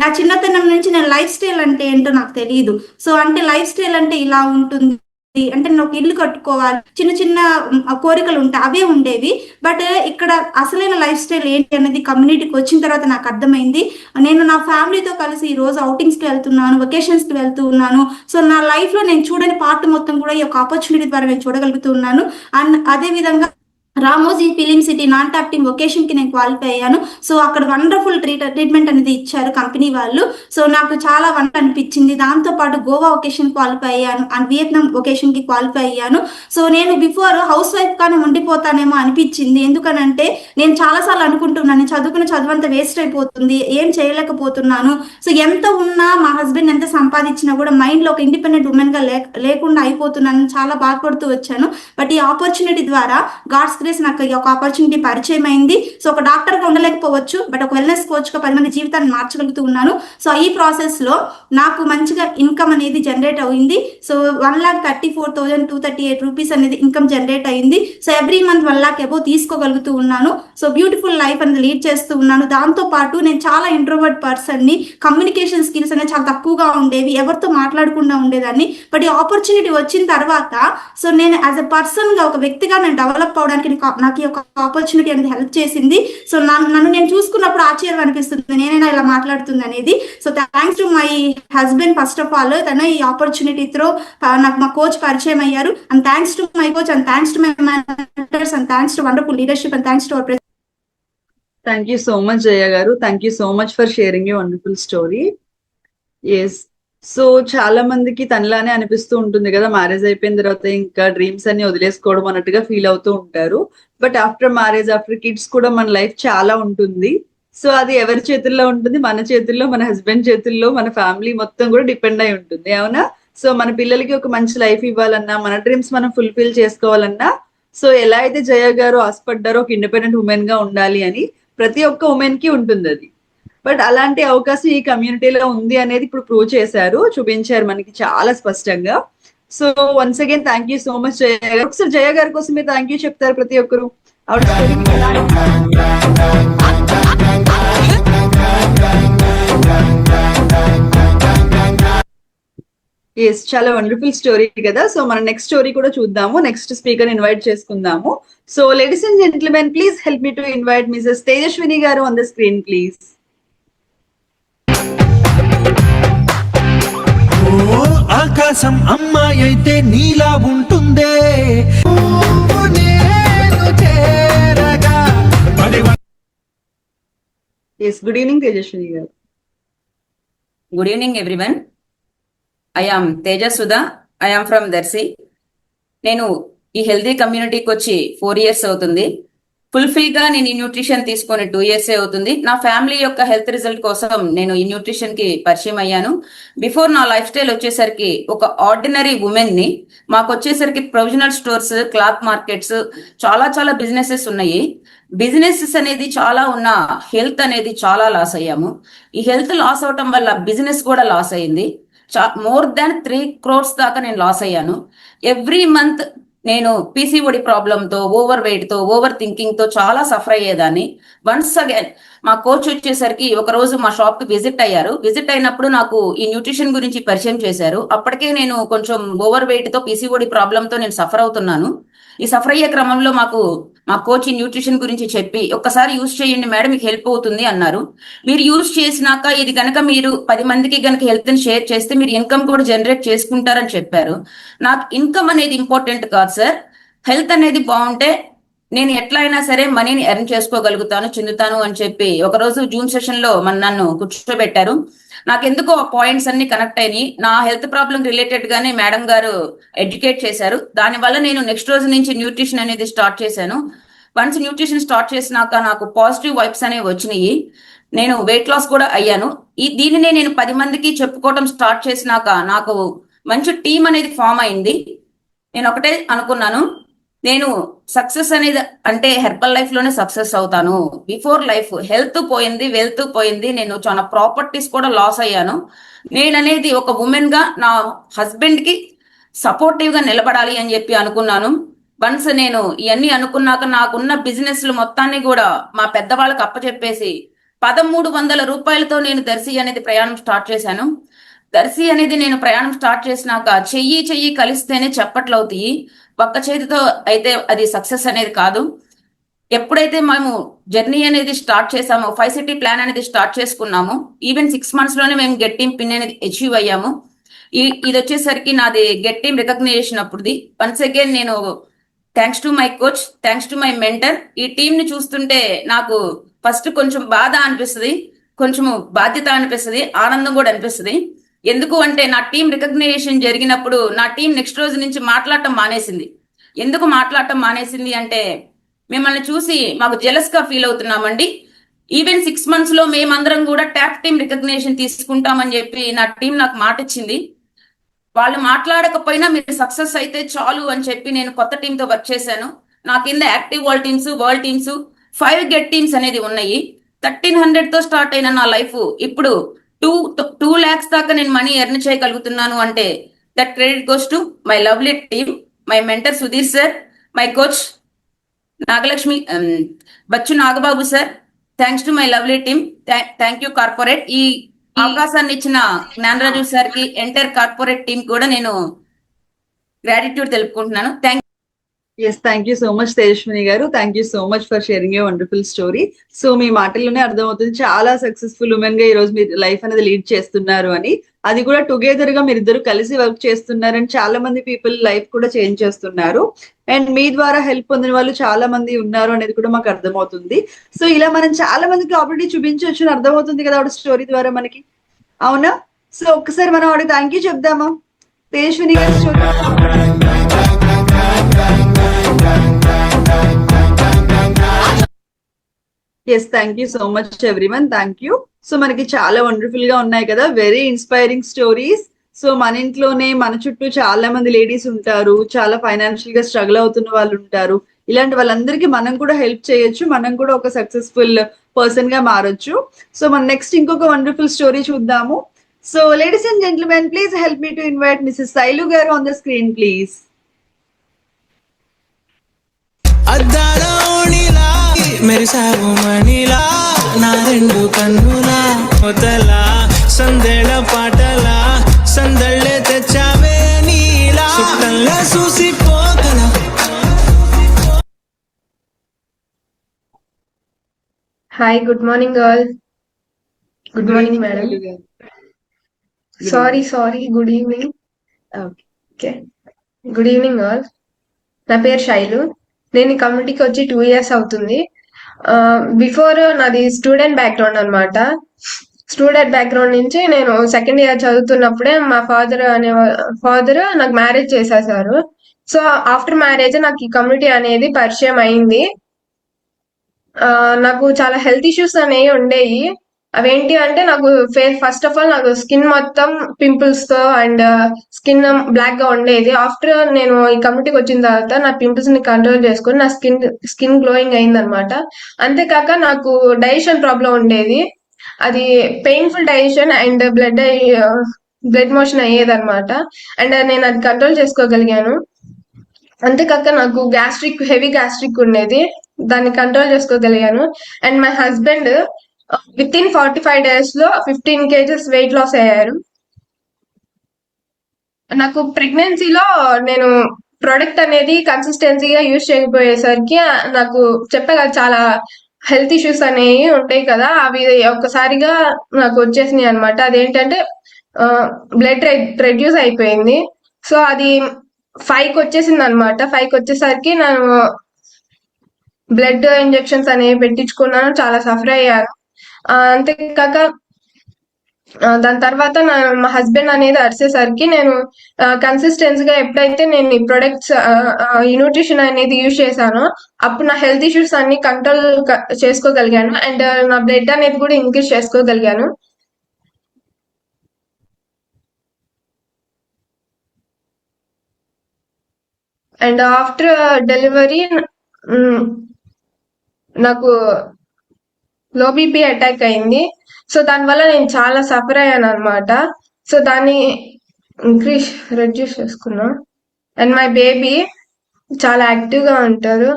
నా చిన్నతనం నుంచి నేను లైఫ్ స్టైల్ అంటే ఏంటో నాకు తెలియదు. సో అంటే లైఫ్ స్టైల్ అంటే ఇలా ఉంటుంది అంటే నేను ఒక ఇల్లు కట్టుకోవాలి, చిన్న చిన్న కోరికలు ఉంటాయి, అవే ఉండేవి. బట్ ఇక్కడ అసలైన లైఫ్ స్టైల్ ఏంటి అనేది కమ్యూనిటీకి వచ్చిన తర్వాత నాకు అర్థమైంది. నేను నా ఫ్యామిలీతో కలిసి ఈ రోజు అవుటింగ్స్ కి వెళ్తున్నాను, వెకేషన్స్ కి వెళ్తూ ఉన్నాను. సో నా లైఫ్ లో నేను చూడని పార్ట్ మొత్తం కూడా ఈ యొక్క ఆపర్చునిటీ ద్వారా నేను చూడగలుగుతూ ఉన్నాను. అండ్ అదే విధంగా రామోజీ ఫిలిం సిటీ నాన్ టాప్టింగ్ వొకేషన్ కి నేను క్వాలిఫై అయ్యాను. సో అక్కడ వండర్ఫుల్ ట్రీట్మెంట్ అనేది ఇచ్చారు కంపెనీ వాళ్ళు. సో నాకు చాలా వండర్ అనిపించింది. దాంతో పాటు గోవా వొకేషన్ క్వాలిఫై అయ్యాను అండ్ వియత్నాం వొకేషన్ కి క్వాలిఫై అయ్యాను. సో నేను బిఫోర్ హౌస్ వైఫ్ గానే ఉండిపోతానేమో అనిపించింది. ఎందుకనంటే నేను చాలాసార్లు అనుకుంటున్నాను చదువుకున్న చదువంతా వేస్ట్ అయిపోతుంది, ఏం చేయలేకపోతున్నాను. సో ఎంత ఉన్నా మా హస్బెండ్ ఎంత సంపాదించినా కూడా మైండ్ లో ఒక ఇండిపెండెంట్ ఉమెన్ గా లేకుండా అయిపోతున్నాను, చాలా బాధపడుతూ వచ్చాను. బట్ ఈ ఆపర్చునిటీ ద్వారా గాడ్స్ నాకు ఒక ఆపర్చునిటీ పరిచయం అయింది. సో ఒక డాక్టర్ గా ఉండలేకపోవచ్చు, బట్ ఒక వెల్నెస్ కోచ్ గా 10 మంది జీవితాన్ని మార్చగలుగుతూ ఉన్నాను. సో ఈ ప్రాసెస్ లో నాకు మంచిగా ఇన్కమ్ అనేది జనరేట్ అయింది. సో 1,34,238 రూపీస్ అనేది ఇన్కమ్ జనరేట్ అయింది. So every month 1 lakh above తీసుకోగలుగుతూ ఉన్నాను. సో బ్యూటిఫుల్ లైఫ్ అనేది లీడ్ చేస్తూ ఉన్నాను. దాంతో పాటు నేను చాలా ఇంట్రోవర్ట్ పర్సన్ ని, కమ్యూనికేషన్ స్కిల్స్ అనేది చాలా తక్కువగా ఉండేవి, ఎవరితో మాట్లాడకుండా ఉండేదాన్ని. బట్ ఈ ఆపర్చునిటీ వచ్చిన తర్వాత సో నేను యాజ్ ఎ పర్సన్ గా, ఒక వ్యక్తిగా నేను డెవలప్ అవడానికి నాకు ఒక ఆపర్చునిటీ అనేది హెల్ప్ చేసింది. సో నన్ను నేను చూసుకున్నప్పుడు ఆశ్చర్యం అనిపిస్తుంది, నేనైనా ఇలా మాట్లాడుతుంది అనేది. So thanks to my husband first of all, తన ఈ ఆపర్చునిటీ త్రో నాకు మా కోచ్ పరిచయం అయ్యారు. And thanks to my coach and thanks to my mentors and thanks to wonderful leadership and thanks to our president. Thank you so much Jaya garu, thank you so much for sharing you wonderful story. Yes, so చాలా మందికి తనలానే అనిపిస్తూ ఉంటుంది కదా, marriage అయిపోయిన తర్వాత ఇంకా dreams అన్ని వదిలేసుకోవడం అన్నట్టుగా ఫీల్ అవుతూ ఉంటారు. But after marriage, after kids కూడా మన లైఫ్ చాలా ఉంటుంది. సో అది ఎవరి చేతుల్లో ఉంటుంది? మన చేతుల్లో, మన హస్బెండ్ చేతుల్లో, మన ఫ్యామిలీ మొత్తం కూడా డిపెండ్ అయి ఉంటుంది, అవునా? సో మన పిల్లలకి ఒక మంచి లైఫ్ ఇవ్వాలన్నా, మన డ్రీమ్స్ మనం ఫుల్ఫిల్ చేసుకోవాలన్నా, సో ఎలా అయితే జయ గారు ఆశపడ్డారో ఒక ఇండిపెండెంట్ ఉమెన్ గా ఉండాలి అని, ప్రతి ఒక్క ఉమెన్ కి ఉంటుంది అది. బట్ అలాంటి అవకాశం ఈ కమ్యూనిటీలో ఉంది అనేది ఇప్పుడు ప్రూవ్ చేశారు, చూపించారు మనకి చాలా స్పష్టంగా. So once again thank you so much Jaya garu. ఒకసారి జయ గారి కోసం మీరు థ్యాంక్ యూ చెప్తారు ప్రతి ఒక్కరు. ఎస్, చాలా వండర్ఫుల్ స్టోరీ కదా. సో మన నెక్స్ట్ స్టోరీ కూడా చూద్దాము, నెక్స్ట్ స్పీకర్ ఇన్వైట్ చేసుకుందాము. So ladies and gentlemen, please help me to invite Mrs Tejaswini garu on the screen please. ఆకాశం అమ్మాయి అయితే నీలా ఉంటుందే నేను చేరగా yes, good evening Tejaswini garu. Good evening everyone. I am Tejassudha. I am from Darsi. నేను ఈ హెల్తీ కమ్యూనిటీకి వచ్చి 4 years అవుతుంది. ఫుల్ఫిల్ గా నేను ఈ న్యూట్రిషన్ తీసుకొని 2 years అవుతుంది. నా ఫ్యామిలీ యొక్క హెల్త్ రిజల్ట్ కోసం నేను ఈ న్యూట్రిషన్ కి పరిచయం అయ్యాను. బిఫోర్ నా లైఫ్ స్టైల్ వచ్చేసరికి ఒక ఆర్డినరీ ఉమెన్ ని, మాకు వచ్చేసరికి ప్రొవిజనల్ స్టోర్స్, క్లాత్ మార్కెట్స్, చాలా బిజినెసెస్ ఉన్నాయి. బిజినెసెస్ అనేది చాలా ఉన్న, హెల్త్ అనేది చాలా లాస్ అయ్యాము. ఈ హెల్త్ లాస్ అవటం వల్ల బిజినెస్ కూడా లాస్ అయింది. మోర్ దాన్ 3 crores దాకా నేను లాస్ అయ్యాను. ఎవ్రీ మంత్ నేను పీసీఓడి ప్రాబ్లంతో, ఓవర్ వెయిట్ తో, ఓవర్ థింకింగ్ తో చాలా సఫర్ అయ్యేదాన్ని. వన్స్ అగైన్ మా కోచ్ వచ్చేసరికి ఒక రోజు మా షాప్ కి విజిట్ అయ్యారు. విజిట్ అయినప్పుడు నాకు ఈ న్యూట్రిషన్ గురించి పరిచయం చేశారు. అప్పటికే నేను కొంచెం ఓవర్ వెయిట్ తో, పీసీఓడి ప్రాబ్లంతో నేను సఫర్ అవుతున్నాను. ఈ సఫర్ అయ్యే క్రమంలో మా కోచ్ ఈ న్యూట్రిషన్ గురించి చెప్పి, ఒక్కసారి యూజ్ చేయండి మేడం, మీకు హెల్ప్ అవుతుంది అన్నారు. మీరు యూజ్ చేసినాక ఇది కనుక మీరు 10 మందికి కనుక హెల్త్ ని షేర్ చేస్తే మీరు ఇన్కమ్ కూడా జనరేట్ చేసుకుంటారని చెప్పారు. నాకు ఇన్కమ్ అనేది ఇంపార్టెంట్ కాదు సార్, హెల్త్ అనేది బాగుంటే నేను ఎట్లా అయినా సరే మనీని ఎర్న్ చేసుకోగలుగుతాను, చెందుతాను అని చెప్పి ఒకరోజు జూమ్ సెషన్ లో నన్ను కూర్చోబెట్టారు. నాకెందుకో ఆ పాయింట్స్ అన్ని కనెక్ట్ అయినాయి. నా హెల్త్ ప్రాబ్లం రిలేటెడ్ గానే మేడం గారు ఎడ్యుకేట్ చేశారు. దానివల్ల నేను నెక్స్ట్ రోజు నుంచి న్యూట్రిషన్ అనేది స్టార్ట్ చేశాను. వన్స్ న్యూట్రిషన్ స్టార్ట్ చేసినాక నాకు పాజిటివ్ వైబ్స్ అనేవి వచ్చినాయి. నేను వెయిట్ లాస్ కూడా అయ్యాను. దీనినే నేను 10 మందికి చెప్పుకోవడం స్టార్ట్ చేసినాక నాకు మంచి టీం అనేది ఫామ్ అయింది. నేను ఒకటే అనుకున్నాను, నేను సక్సెస్ అనేది అంటే హెర్బల్ లైఫ్ లోనే సక్సెస్ అవుతాను. బిఫోర్ లైఫ్ హెల్త్ పోయింది, వెల్త్ పోయింది, నేను చాలా ప్రాపర్టీస్ కూడా లాస్ అయ్యాను. నేననేది ఒక ఉమెన్ గా నా హస్బెండ్ కి సపోర్టివ్ గా నిలబడాలి అని చెప్పి అనుకున్నాను. వన్స్ నేను ఇవన్నీ అనుకున్నాక నాకున్న బిజినెస్ మొత్తాన్ని కూడా మా పెద్దవాళ్ళకి అప్పచెప్పేసి 1300 రూపాయలతో నేను దర్శి అనేది ప్రయాణం స్టార్ట్ చేశాను. దర్శి అనేది నేను ప్రయాణం స్టార్ట్ చేసినాక చెయ్యి కలిస్తేనే చప్పట్లు అవుతాయి, ఒక్క చేతితో అయితే అది సక్సెస్ అనేది కాదు. ఎప్పుడైతే మేము జర్నీ అనేది స్టార్ట్ చేసామో, 5 city ప్లాన్ అనేది స్టార్ట్ చేసుకున్నాము, ఈవెన్ 6 months లోనే మేము గెట్ టీమ్ పిన్ అనేది అచీవ్ అయ్యాము. ఇది వచ్చేసరికి నాది గెట్ టీమ్ రికగ్నిషన్ అప్పుడుది. వన్స్ అగైన్ నేను thanks to my coach, thanks to my mentor. ఈ టీం ని చూస్తుంటే నాకు ఫస్ట్ కొంచెం బాధ అనిపిస్తుంది, కొంచెం బాధ్యత అనిపిస్తుంది, ఆనందం కూడా అనిపిస్తుంది. ఎందుకు అంటే నా టీం రికగ్నిషన్ జరిగినప్పుడు నా టీం నెక్స్ట్ రోజు నుంచి మాట్లాడటం మానేసింది. ఎందుకు మాట్లాడటం మానేసింది అంటే, మిమ్మల్ని చూసి మాకు జెలస్ గా ఫీల్ అవుతున్నామండి. ఈవెన్ 6 months లో మేమందరం కూడా ట్యాప్ టీం రికగ్నిషన్ తీసుకుంటామని చెప్పి నా టీం నాకు మాట ఇచ్చింది. వాళ్ళు మాట్లాడకపోయినా మీరు సక్సెస్ అయితే చాలు అని చెప్పి నేను కొత్త టీంతో వర్క్ చేశాను. నా కింద active world teams 5 get teams అనేది ఉన్నాయి. 1300 తో స్టార్ట్ అయిన నా లైఫ్ ఇప్పుడు 2 lakhs దాకా నేను మనీ ఎర్న్ చేయగలుగుతున్నాను అంటే that credit goes to my lovely team, my mentor Sudheer sir, my coach Nagalakshmi, Bachchu Nagababu sir. Thanks to my lovely team. Thank you corporate. ఈ అవకాశాన్ని ఇచ్చిన జ్ఞానరాజు సార్ కి, ఎంటైర్ కార్పొరేట్ టీం కూడా నేను గ్రాటిట్యూడ్ తెలుపుకుంటున్నాను. Yes, thank you so much Tejaswini garu. Thank you so much for sharing a wonderful story. So మీ మాటల్లోనే అర్థమవుతుంది చాలా సక్సెస్ఫుల్ ఉమెన్ గా ఈ రోజు మీరు లైఫ్ అనేది లీడ్ చేస్తున్నారు అని. అది కూడా టుగెదర్ గా మీరిద్దరు కలిసి వర్క్ చేస్తున్నారని చాలా మంది పీపుల్ లైఫ్ కూడా చేంజ్ చేస్తున్నారు. అండ్ మీ ద్వారా హెల్ప్ పొందిన వాళ్ళు చాలా మంది ఉన్నారు అనేది కూడా మాకు అర్థమవుతుంది. సో ఇలా మనం చాలా మందికి ఆల్రెడీ చూపించవచ్చు అని అర్థమవుతుంది కదా ఆవిడ స్టోరీ ద్వారా మనకి, అవునా? సో ఒక్కసారి మనం ఆవిడ థ్యాంక్ యూ చెప్దామా? తేజస్విని గారి story. Yes, thank you so much everyone, thank you. So మనకి చాలా వండర్ఫుల్ గా ఉన్నాయి కదా, వెరీ ఇన్స్పైరింగ్ స్టోరీస్. సో మన ఇంట్లోనే మన చుట్టూ చాలా మంది లేడీస్ ఉంటారు, చాలా ఫైనాన్షియల్ గా స్ట్రగుల్ అవుతున్న వాళ్ళు ఉంటారు. ఇలాంటి వాళ్ళందరికీ మనం కూడా హెల్ప్ చేయొచ్చు, మనం కూడా ఒక సక్సెస్ఫుల్ పర్సన్ గా మారొచ్చు. సో మనం నెక్స్ట్ ఇంకొక వండర్ఫుల్ స్టోరీ చూద్దాము. So ladies and gentlemen, please help me to invite Mrs Sailu garu on the screen please. మెరిసావు మణిలా నా 2 కన్నులా మొదలా సందెళ పాటలా సందళ్ళే తెచ్చావే నీలా సుట్టల్లా చూసిపోగల. Hi, good morning all. Good morning madam. Sorry good evening. Okay. Okay, good evening all. నా పేరు శైలు. నేను ఈ కమ్యూనిటీకి వచ్చి 2 years అవుతుంది. బిఫోర్ నాది స్టూడెంట్ బ్యాక్గ్రౌండ్ అనమాట. స్టూడెంట్ బ్యాక్గ్రౌండ్ నుంచి నేను సెకండ్ ఇయర్ చదువుతున్నప్పుడే మా ఫాదర్ నాకు మ్యారేజ్ చేసేసారు. సో ఆఫ్టర్ మ్యారేజ్ నాకు ఈ కమ్యూనిటీ అనేది పరిచయం అయింది. నాకు చాలా హెల్త్ ఇష్యూస్ అనేవి ఉండేవి. అవేంటి అంటే నాకు ఫస్ట్ ఆఫ్ ఆల్ నాకు స్కిన్ మొత్తం పింపుల్స్ తో అండ్ స్కిన్ బ్లాక్ గా ఉండేది. ఆఫ్టర్ నేను ఈ కమ్యూనిటీకి వచ్చిన తర్వాత నా పింపుల్స్ ని కంట్రోల్ చేసుకుని నా స్కిన్ గ్లోయింగ్ అయింది అనమాట. అంతేకాక నాకు డైజెషన్ ప్రాబ్లం ఉండేది. అది painful digestion and blood motion అయ్యేది అనమాట. అండ్ నేను అది కంట్రోల్ చేసుకోగలిగాను. అంతేకాక నాకు హెవీ గ్యాస్ట్రిక్ ఉండేది, దాన్ని కంట్రోల్ చేసుకోగలిగాను. And my husband within 45 days లో 15 kgs వెయిట్ లాస్ అయ్యారు. నాకు ప్రెగ్నెన్సీలో నేను ప్రొడక్ట్ అనేది కన్సిస్టెన్సీగా యూజ్ చేయకపోయేసరికి నాకు చెప్పా కదా చాలా హెల్త్ ఇష్యూస్ అనేవి ఉంటాయి కదా, అవి ఒక్కసారిగా నాకు వచ్చేసినాయి అనమాట. అదేంటంటే బ్లడ్ రెడ్యూస్ అయిపోయింది. సో అది 5కి వచ్చేసింది అనమాట. 5కి వచ్చేసరికి నేను బ్లడ్ ఇంజెక్షన్స్ అనేవి పెట్టించుకున్నాను, చాలా సఫర్ అయ్యాను. అంతేకాక దాని తర్వాత మా హస్బెండ్ అనేది అరిసేసరికి నేను కన్సిస్టెన్సీగా ఎప్పుడైతే నేను ఈ ప్రొడక్ట్స్ ఈ న్యూట్రిషన్ అనేది యూజ్ చేశానో అప్పుడు నా హెల్త్ ఇష్యూస్ అన్ని కంట్రోల్ చేసుకోగలిగాను. అండ్ నా బ్లడ్ అనేది కూడా ఇంక్రీజ్ చేసుకోగలిగాను. అండ్ ఆఫ్టర్ డెలివరీ నాకు లో బీపీ అటాక్ అయింది. సో దానివల్ల నేను చాలా సఫర్ అయ్యాను అనమాట. సో దాన్ని రెడ్యూస్ చేసుకున్నా. అండ్ మై బేబీ చాలా యాక్టివ్ గా ఉంటారు.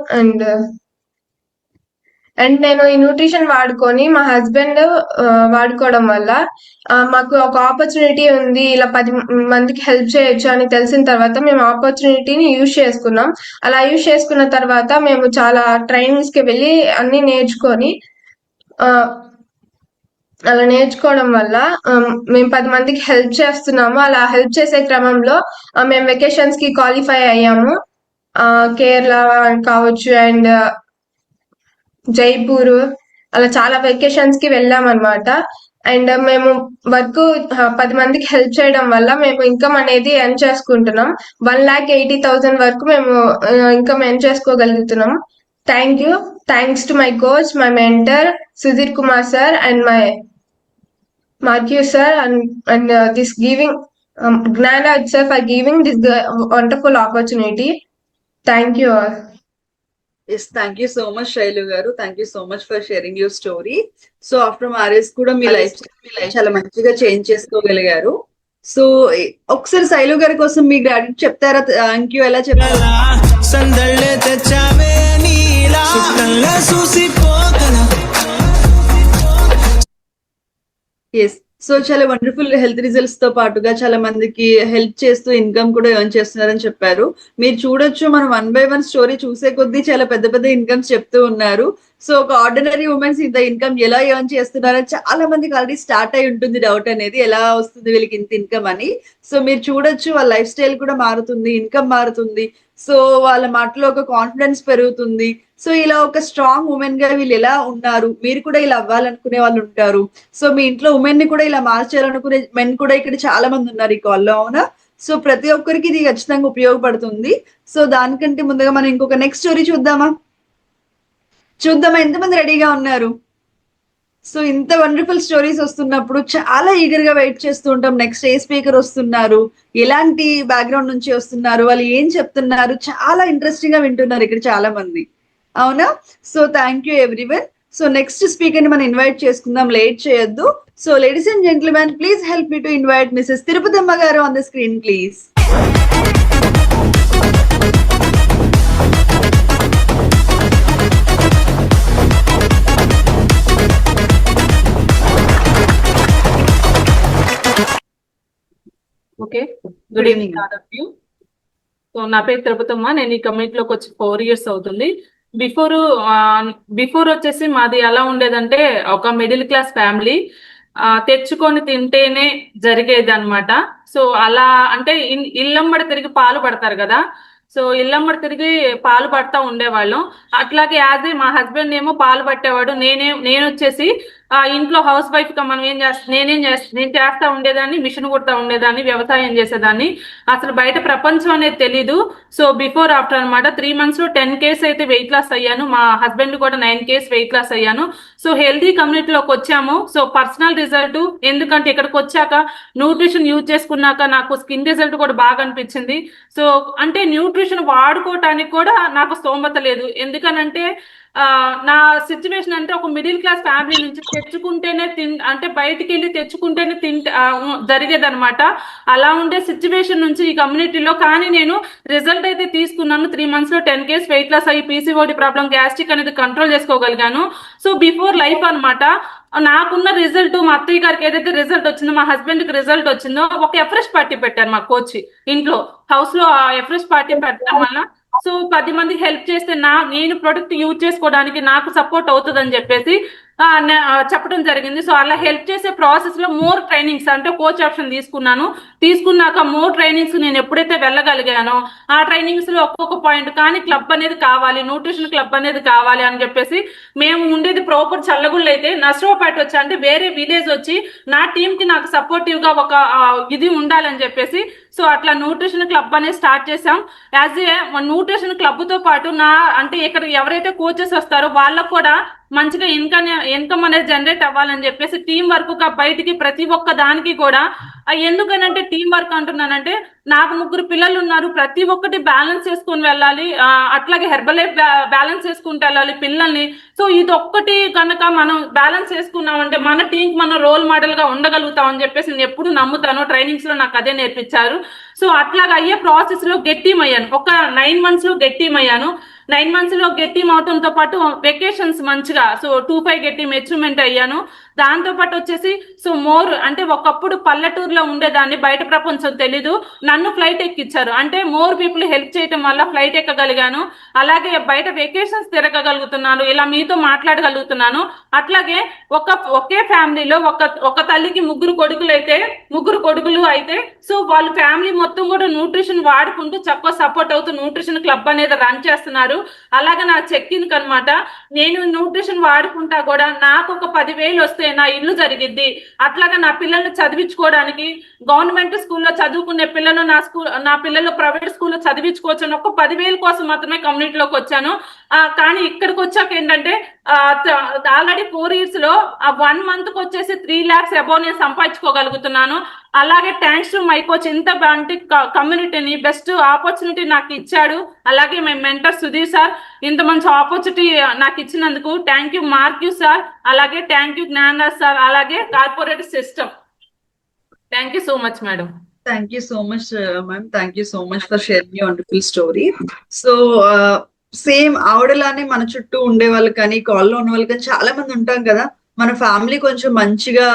అండ్ నేను ఈ న్యూట్రిషన్ వాడుకొని మా హస్బెండ్ వాడుకోవడం వల్ల మాకు ఒక ఆపర్చునిటీ ఉంది, ఇలా 10 మందికి హెల్ప్ చేయొచ్చు అని తెలిసిన తర్వాత మేము ఆపర్చునిటీని యూజ్ చేసుకున్నాం. అలా యూజ్ చేసుకున్న తర్వాత మేము చాలా ట్రైనింగ్స్ కి వెళ్ళి అన్ని నేర్చుకొని అలా నేర్చుకోవడం వల్ల మేము 10 మందికి హెల్ప్ చేస్తున్నాము. అలా హెల్ప్ చేసే క్రమంలో మేము వెకేషన్స్ కి క్వాలిఫై అయ్యాము. కేరళ కావచ్చు అండ్ జైపూర్, అలా చాలా వెకేషన్స్ కి వెళ్ళాం అనమాట. అండ్ మేము వర్క్ 10 మందికి హెల్ప్ చేయడం వల్ల మేము ఇన్కమ్ అనేది ఎర్న్ చేసుకుంటున్నాం. 1,80,000 వరకు మేము ఇన్కమ్ ఎర్న్ చేసుకోగలుగుతున్నాం. Thanks to my coach, my mentor Sudheer Kumar sir and my Matthew sir and this giving Gnana itself for giving this wonderful opportunity. Thank you all. Yes, thank you so much Shailu garu. Thank you so much for sharing your story. So after marriage kuda me life చాలా మంచిగా change చేసుకోగలిగారు. So ఒకసారి శైలు గారి కోసం మీ gratitude చెప్తారా? Thank you ఎలా చెప్తారా? సందళ్ళే తెచ్చావే నీలా సుఖంగా చూసిపోగల. ఎస్, సో చాలా వండర్ఫుల్ హెల్త్ రిజల్ట్స్ తో పాటుగా చాలా మందికి హెల్ప్ చేస్తూ ఇన్కమ్ కూడా ఎర్న్ చేస్తున్నారని చెప్పారు. మీరు చూడొచ్చు, మనం 1 by 1 స్టోరీ చూసే కొద్దీ చాలా పెద్ద పెద్ద ఇన్కమ్స్ చెప్తూ ఉన్నారు. సో ఒక ఆర్డినరీ ఉమెన్స్ ఇంత ఇన్కమ్ ఎలా ఎర్న్ చేస్తున్నారని చాలా మందికి ఆల్రెడీ స్టార్ట్ అయి ఉంటుంది డౌట్ అనేది, ఎలా వస్తుంది వీళ్ళకి ఇంత ఇన్కమ్ అని. సో మీరు చూడొచ్చు, వాళ్ళ లైఫ్ స్టైల్ కూడా మారుతుంది, ఇన్కమ్ మారుతుంది. సో వాళ్ళ మాటలో ఒక కాన్ఫిడెన్స్ పెరుగుతుంది. సో ఇలా ఒక స్ట్రాంగ్ ఉమెన్ గా వీళ్ళు ఎలా ఉన్నారు, మీరు కూడా ఇలా అవ్వాలనుకునే వాళ్ళు ఉంటారు. సో మీ ఇంట్లో ఉమెన్ ని కూడా ఇలా మార్చాలనుకునే మెన్ కూడా ఇక్కడ చాలా మంది ఉన్నారు ఈ కాల్లో, అవునా? సో ప్రతి ఒక్కరికి ఇది ఖచ్చితంగా ఉపయోగపడుతుంది. సో దానికంటే ముందుగా మనం ఇంకొక నెక్స్ట్ స్టోరీ చూద్దామా? ఎంతమంది రెడీగా ఉన్నారు? సో ఇంత వండర్ఫుల్ స్టోరీస్ వస్తున్నప్పుడు చాలా ఈగర్ గా వెయిట్ చేస్తూ ఉంటాం. నెక్స్ట్ ఏ స్పీకర్ వస్తున్నారు, ఎలాంటి బ్యాక్గ్రౌండ్ నుంచి వస్తున్నారు, వాళ్ళు ఏం చెప్తున్నారు, చాలా ఇంట్రెస్టింగ్ గా వింటున్నారు ఇక్కడ చాలా మంది, అవునా? So thank you everyone. So next speaker ని మనం ఇన్వైట్ చేసుకుందాం, లేట్ చేయొద్దు. So ladies and gentlemen, please help me to invite Mrs Tirupatamma garu on the screen please. Okay, good evening all of you. So నా పేరు తిరుపతమ్మ. నేను ఈ కమ్యూనిటీలోకి వచ్చి 4 years అవుతుంది. బిఫోర్ వచ్చేసి మాది ఎలా ఉండేదంటే ఒక మిడిల్ క్లాస్ ఫ్యామిలీ. తెచ్చుకొని తింటేనే జరిగేది అనమాట. సో అలా అంటే ఇల్లమ్మడి తిరిగి పాలు పడతారు కదా, సో ఇల్లమ్మడి తిరిగి పాలు పడతా ఉండేవాళ్ళం. అట్లాగే యాజ్ మా హస్బెండ్ ఏమో పాలు పట్టేవాడు, నేను వచ్చేసి ఇంట్లో హౌస్ వైఫ్ గా మనం నేను చేస్తా ఉండేదాన్ని, మిషన్ కుడతా ఉండేదాన్ని, వ్యవసాయం చేసేదాన్ని. అసలు బయట ప్రపంచం అనేది తెలీదు. సో బిఫోర్ ఆఫ్టర్ అనమాట 3 months లో 10 kgs అయితే వెయిట్ లాస్ అయ్యాను. మా హస్బెండ్ కూడా 9 kgs వెయిట్ లాస్ అయ్యాను. సో హెల్దీ కమ్యూనిటీలోకి వచ్చాము. సో పర్సనల్ రిజల్ట్, ఎందుకంటే ఇక్కడికి వచ్చాక న్యూట్రిషన్ యూజ్ చేసుకున్నాక నాకు స్కిన్ రిజల్ట్ కూడా బాగా అనిపించింది. సో అంటే న్యూట్రిషన్ వాడుకోవటానికి కూడా నాకు స్తోమత లేదు. ఎందుకనంటే నా సిచ్యువేషన్ అంటే ఒక మిడిల్ క్లాస్ ఫ్యామిలీ నుంచి తెచ్చుకుంటేనే అంటే బయటికి వెళ్ళి తెచ్చుకుంటేనే జరిగేదన్నమాట. అలా ఉండే సిచ్యువేషన్ నుంచి ఈ కమ్యూనిటీలో కానీ నేను రిజల్ట్ అయితే తీసుకున్నాను. 3 months లో 10 kgs వెయిట్ లాస్ అయ్యి పీసీఓడి ప్రాబ్లం, గ్యాస్ట్రిక్ అనేది కంట్రోల్ చేసుకోగలిగాను. సో బిఫోర్ లైఫ్ అనమాట నాకున్న రిజల్ట్, మా అత్తయ్య గారికి ఏదైతే రిజల్ట్ వచ్చిందో, మా హస్బెండ్ కి రిజల్ట్ వచ్చిందో, ఒక ఎఫ్రెష్ పార్టీ పెట్టారు మా కోచ్ ఇంట్లో హౌస్ లో. ఎఫ్రెష్ పార్టీ పెట్టడం వల్ల సో 10 మందికి హెల్ప్ చేస్తే నేను ప్రొడక్ట్ యూజ్ చేసుకోవడానికి నాకు సపోర్ట్ అవుతుందని చెప్పేసి చెప్పడం జరిగింది. సో అలా హెల్ప్ చేసే ప్రాసెస్ లో మోర్ ట్రైనింగ్స్ అంటే కోచ్ ఆప్షన్ తీసుకున్నాక మోర్ ట్రైనింగ్స్ నేను ఎప్పుడైతే వెళ్ళగలిగానో ఆ ట్రైనింగ్స్ లో ఒక్కొక్క పాయింట్ కానీ క్లబ్ అనేది కావాలి, న్యూట్రిషన్ క్లబ్ అనేది కావాలి అని చెప్పేసి మేము ఉండేది ప్రాపర్ చల్లగుళ్ళు అయితే నర్సరావుపేట వచ్చి అంటే వేరే విలేజ్ వచ్చి నా టీమ్ కి నాకు సపోర్టివ్ గా ఒక ఇది ఉండాలని చెప్పేసి సో అట్లా న్యూట్రిషన్ క్లబ్ అనేది స్టార్ట్ చేసాం. యాజ్ ఏ న్యూట్రిషన్ క్లబ్ తో పాటు అంటే ఇక్కడ ఎవరైతే కోచెస్ వస్తారో వాళ్ళకు కూడా మంచిగా ఇన్కమ్ అనేది జనరేట్ అవ్వాలని చెప్పేసి టీం వర్క్ గా బయటికి ప్రతి ఒక్క దానికి కూడా ఎందుకనంటే టీం వర్క్ అంటున్నానంటే నాకు 3 పిల్లలు ఉన్నారు, ప్రతి ఒక్కటి బ్యాలెన్స్ చేసుకుని వెళ్ళాలి. అట్లాగే హెర్బల్ లైఫ్ బ్యాలెన్స్ చేసుకుంటూ వెళ్ళాలి పిల్లల్ని. సో ఇది ఒక్కటి కనుక మనం బ్యాలెన్స్ చేసుకున్నామంటే మన టీంకి మనం రోల్ మోడల్ గా ఉండగలుగుతాం అని చెప్పేసి నేను ఎప్పుడు నమ్ముతాను. ట్రైనింగ్స్ లో నాకు అదే నేర్పించారు. సో అట్లాగా అయ్యే ప్రాసెస్ లో గెట్ టీమ్ అయ్యాను. ఒక 9 months లో గెట్ టీమ్ అయ్యాను. 9 months లో గెట్ టీమ్ అవడంతో పాటు వెకేషన్స్ మంచిగా సో 2-5 గెట్ టీమ్ అచీవ్మెంట్ అయ్యాను. దాంతో పాటు వచ్చేసి సో మోర్ అంటే ఒకప్పుడు పల్లెటూరులో ఉండేదాన్ని, బయట ప్రపంచం తెలీదు, నన్ను ఫ్లైట్ ఎక్కించారు. అంటే మోర్ పీపుల్ హెల్ప్ చేయడం వల్ల ఫ్లైట్ ఎక్కగలిగాను. అలాగే బయట వెకేషన్స్ తిరగగలుగుతున్నాను, ఇలా మీతో మాట్లాడగలుగుతున్నాను. అట్లాగే ఒకే ఫ్యామిలీలో ఒక తల్లికి 3 కొడుకులు అయితే సో వాళ్ళ ఫ్యామిలీ మొత్తం కూడా న్యూట్రిషన్ వాడుకుంటూ చక్కగా సపోర్ట్ అవుతూ న్యూట్రిషన్ క్లబ్ అనేది రన్ చేస్తున్నారు. అలాగే నా చెక్కిన్ కనమాట, నేను న్యూట్రిషన్ వాడుకుంటా కూడా నాకు ఒక 10,000 వస్తే నా ఇల్లు జరిగిద్ది. అట్లాగా నా పిల్లల్ని చదివించుకోవడానికి గవర్నమెంట్ స్కూల్లో చదువుకునే పిల్లలు నా పిల్లలు ప్రైవేట్ స్కూల్లో చదివించుకోవచ్చు. ఒక 10,000 కోసం మాత్రమే కమ్యూనిటీలోకి వచ్చాను. కానీ ఇక్కడికి వచ్చాక ఏంటంటే ఆల్రెడీ 4 years లో 1 month కి వచ్చేసి 3 lakhs అబౌవ్ నేను సంపాదించుకోగలుగుతున్నాను. అలాగే థ్యాంక్స్ టు మై కోచ్, ఇంత కమ్యూనిటీని బెస్ట్ ఆపర్చునిటీ నాకు ఇచ్చాడు. అలాగే మై మెంటర్ సుధీర్ సార్ ఇంత మంచి ఆపర్చునిటీ నాకు ఇచ్చినందుకు thank you. Mark you sir, అలాగే థ్యాంక్ యూ జ్ఞానరాజ్ సార్, అలాగే corporate system. Thank you so much madam. Thank you so much, ma'am. Thank you so much for sharing your wonderful story. So, same ఆవిడలానే మన చుట్టూ ఉండే వాళ్ళు కానీ కాల్లో ఉన్న వాళ్ళు కానీ చాలా మంది ఉంటాం కదా, మన ఫ్యామిలీ కొంచెం మంచిగా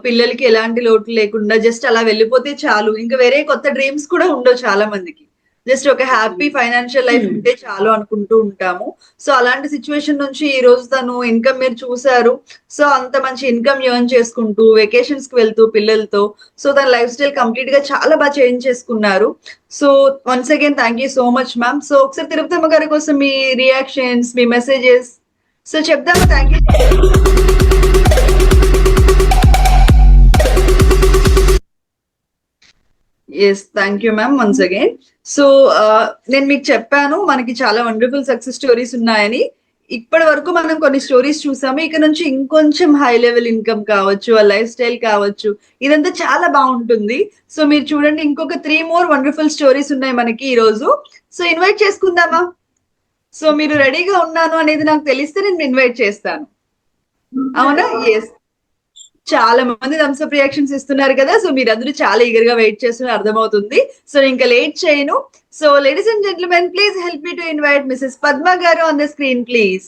పిల్లలకి ఎలాంటి లోటు లేకుండా జస్ట్ అలా వెళ్ళిపోతే చాలు, ఇంకా వేరే కొత్త డ్రీమ్స్ కూడా ఉండవు చాలా మందికి. జస్ట్ ఒక హ్యాపీ ఫైనాన్షియల్ లైఫ్ ఉంటే చాలు అనుకుంటూ ఉంటాము. సో అలాంటి సిచ్యువేషన్ నుంచి ఈ రోజు తను ఇన్కమ్ మీరు చూసారు. సో అంత మంచి ఇన్కమ్ ఎర్న్ చేసుకుంటూ వెకేషన్స్ కి వెళ్తూ పిల్లలతో సో తన లైఫ్ స్టైల్ కంప్లీట్ గా చాలా బాగా చేంజ్ చేసుకున్నారు. So once again thank you so much ma'am. So ఒకసారి తిరుపతమ్మ గారి కోసం మీ రియాక్షన్స్, మీ మెసేజెస్ సో చెప్దామా? Thank you. Yes, thank you ma'am once again. So నేను మీకు చెప్పాను మనకి చాలా వండర్ఫుల్ సక్సెస్ స్టోరీస్ ఉన్నాయని. ఇప్పటి వరకు మనం కొన్ని స్టోరీస్ చూసాము. ఇక నుంచి ఇంకొంచెం హై లెవెల్ ఇన్కమ్ కావచ్చు, ఆ లైఫ్ స్టైల్ కావచ్చు, ఇదంతా చాలా బాగుంటుంది. సో మీరు చూడండి, ఇంకొక 3 more వండర్ఫుల్ స్టోరీస్ ఉన్నాయి మనకి ఈ రోజు. సో ఇన్వైట్ చేసుకుందామా? సో మీరు రెడీగా ఉన్నాను అనేది నాకు తెలిస్తే నేను ఇన్వైట్ చేస్తాను, అవునా? ఎస్, చాలా మంది థమ్స్అప్ రియాక్షన్స్ ఇస్తున్నారు కదా. సో మీరందరూ చాలా ఈగర్ గా వెయిట్ చేస్తున్నారు అర్థమవుతుంది. సో ఇంకా లేట్ చేయను. So ladies and gentlemen, please help me to invite Mrs Padma garu on the screen please.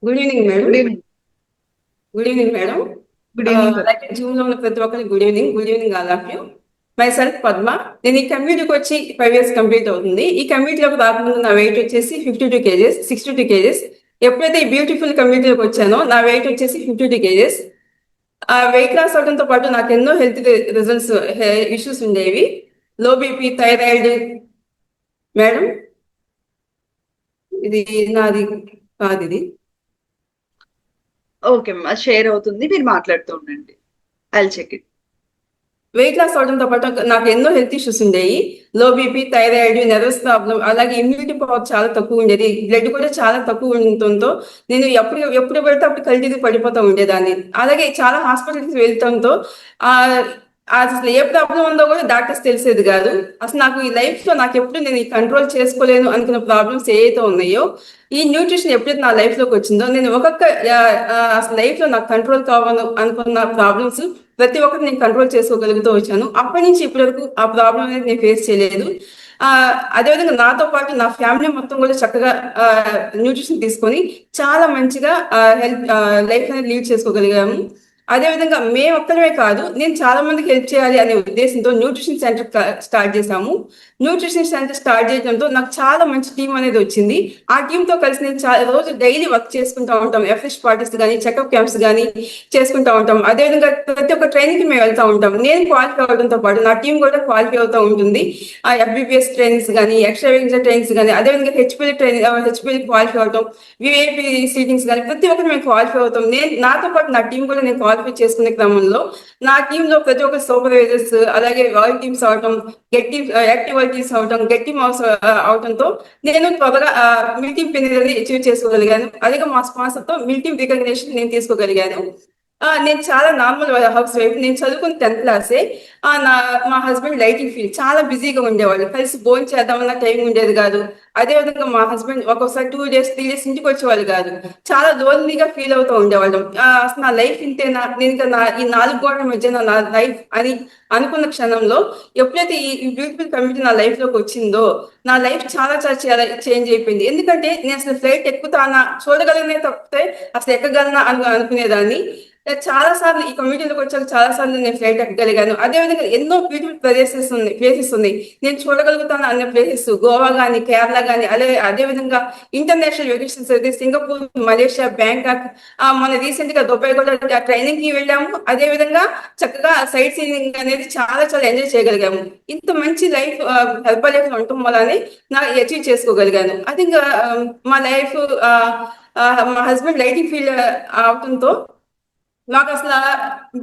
Good evening madam. Good evening madam. Good evening. అలాగే జూమ్ లో ఉన్న ప్రతి ఒక్కరికి good evening all of you. Myself Padma. నేను ఈ కమ్యూనిటీకి వచ్చి 5 years కంప్లీట్ అవుతుంది. ఈ కమ్యూనిటీలోకి రాకముందు నా వెయిట్ వచ్చేసి 52 kgs, 62 kgs. ఎప్పుడైతే ఈ బ్యూటిఫుల్ కమ్యూనిటీలోకి వచ్చానో నా వెయిట్ వచ్చేసి 52 kgs. వెయిట్ లాస్ అవడంతో పాటు నాకు ఎన్నో హెల్త్ రిజల్ట్స్ ఇష్యూస్ ఉండేవి. Low BP, thyroid. మేడం ఇది నాది కాదు, ఇది ఓకే అమ్మా, షేర్ అవుతుంది, మీరు మాట్లాడుతూ ఉండండి. I'll check it. Weight loss అవడంతో పాటు నాకు ఎన్నో హెల్త్ ఇష్యూస్ ఉండేవి. Low BP, thyroid, nervous problem, అలాగే ఇమ్యూనిటీ పవర్ చాలా తక్కువ ఉండేది. బ్లడ్ కూడా చాలా తక్కువ ఉండటంతో నేను ఎప్పుడు పడితే అప్పుడు కల్తీ పడిపోతూ ఉండేదాన్ని. అలాగే చాలా హాస్పిటల్కి వెళ్తాంతో అసలు ఏ ప్రాబ్లం ఉందో కూడా డాక్టర్స్ తెలిసేది కాదు. అసలు నాకు ఈ లైఫ్ లో నాకు ఎప్పుడు నేను ఈ కంట్రోల్ చేసుకోలేను అనుకున్న ప్రాబ్లమ్స్ ఏవైతే ఉన్నాయో, ఈ న్యూట్రిషన్ ఎప్పుడైతే నా లైఫ్ లోకి వచ్చిందో నేను అసలు లైఫ్ లో నాకు కంట్రోల్ కావాలి అనుకున్న ప్రాబ్లమ్స్ ప్రతి ఒక్కటి నేను కంట్రోల్ చేసుకోగలుగుతూ వచ్చాను. అప్పటి నుంచి ఇప్పటి వరకు ఆ ప్రాబ్లం అనేది నేను ఫేస్ చేయలేదు. అదేవిధంగా నాతో పాటు నా ఫ్యామిలీ మొత్తం కూడా చక్కగా న్యూట్రిషన్ తీసుకొని చాలా మంచిగా లైఫ్ అనేది లీడ్ చేసుకోగలిగాము. అదేవిధంగా మేము ఒక్కరమే కాదు, నేను చాలా మందికి హెల్ప్ చేయాలి అనే ఉద్దేశంతో న్యూట్రిషన్ సెంటర్ స్టార్ట్ చేశాము. న్యూట్రిషన్ సెంటర్ స్టార్ట్ చేయడంతో నాకు చాలా మంచి టీం అనేది వచ్చింది. ఆ టీంతో కలిసి నేను రోజు డైలీ వర్క్ చేసుకుంటూ ఉంటాం. ఎఫ్ఎస్ పార్టీస్ కానీ, చెకప్ క్యాంప్స్ కానీ చేసుకుంటూ ఉంటాం. అదేవిధంగా ప్రతి ఒక్క ట్రైనింగ్కి మేము వెళ్తూ ఉంటాం. నేను క్వాలిఫై అవడంతో పాటు నా టీం కూడా క్వాలిఫై అవుతూ ఉంటుంది. ఆ FBPS ట్రైనింగ్స్ కానీ, ఎక్స్ట్రా ట్రైనింగ్స్ కానీ, అదేవిధంగా హెచ్పిఎల్ క్వాలిఫై అవుతాం, విఐపి సీటింగ్స్ కానీ ప్రతి ఒక్కరు మేము క్వాలిఫై అవుతాం. నాతో పాటు నా టీం కూడా నేను క్వాలిఫై చేసుకునే క్రమంలో నా టీంలో ప్రతి ఒక్క సూపర్వైజర్స్, అలాగే వాల్ టీమ్స్ అవటం, యాక్టివ్ టీమ్స్ అవటం, గెట్ టీమ్ అవటంతో నేను త్వరగా మిల్ టీమ్ పెన్ అనేది అచీవ్ చేసుకోగలిగాను. అలాగే మా స్పాన్సర్ తో మిల్ టీమ్ రికగ్నిషన్ నేను తీసుకోగలిగాను. నేను చాలా నార్మల్ హౌస్ వైఫ్. నేను చదువుకుని 10th క్లాసే. మా హస్బెండ్ లైటింగ్ ఫీల్డ్, చాలా బిజీగా ఉండేవాళ్ళు. కలిసి భోజనం చేద్దామన్న టైం ఉండేది కాదు. అదేవిధంగా మా హస్బెండ్ ఒక్కొక్కసారి 2 days 3 days ఇంటికి వచ్చేవాళ్ళు కాదు. చాలా లోన్లీగా ఫీల్ అవుతూ ఉండేవాళ్ళం. అసలు నా లైఫ్ ఇంతేనా, నేను ఇంకా ఈ 4 గోడల మధ్య నా లైఫ్ అని అనుకున్న క్షణంలో ఎప్పుడైతే ఈ బ్యూటిఫుల్ కమ్యూనిటీ నా లైఫ్ లోకి వచ్చిందో నా లైఫ్ చాలా చాలా చేంజ్ అయిపోయింది. ఎందుకంటే నేను అసలు ఫ్లైట్ ఎక్కుతానా, చూడగలనే తప్పితే అసలు ఎక్కగలనా అనుకునేదాన్ని. చాలా సార్లు ఈ కమ్యూనిటీలోకి వచ్చాక చాలా సార్లు నేను ఫ్లైట్ ఎక్కగలిగాను. అదేవిధంగా ఎన్నో బ్యూటిఫుల్ ప్లేసెస్ ఉన్నాయి నేను చూడగలుగుతాను అనే ప్లేసెస్, గోవా కానీ, కేరళ కానీ, అదేవిధంగా ఇంటర్నేషనల్ వెకేషన్స్ అయితే సింగపూర్, మలేషియా, బ్యాంకాక్, మన రీసెంట్ గా దుబాయ్ కూడా ట్రైనింగ్ కి వెళ్ళాము. అదేవిధంగా చక్కగా సైట్ సీయింగ్ అనేది చాలా ఎంజాయ్ చేయగలిగాము. ఇంత మంచి లైఫ్ హెల్ప్ లైఫ్ ఉండటం వల్లనే నాకు అచీవ్ చేసుకోగలిగాను. అది మా లైఫ్ మా హస్బెండ్ లైటింగ్ ఫీల్డ్ అవడంతో మాకు అసలు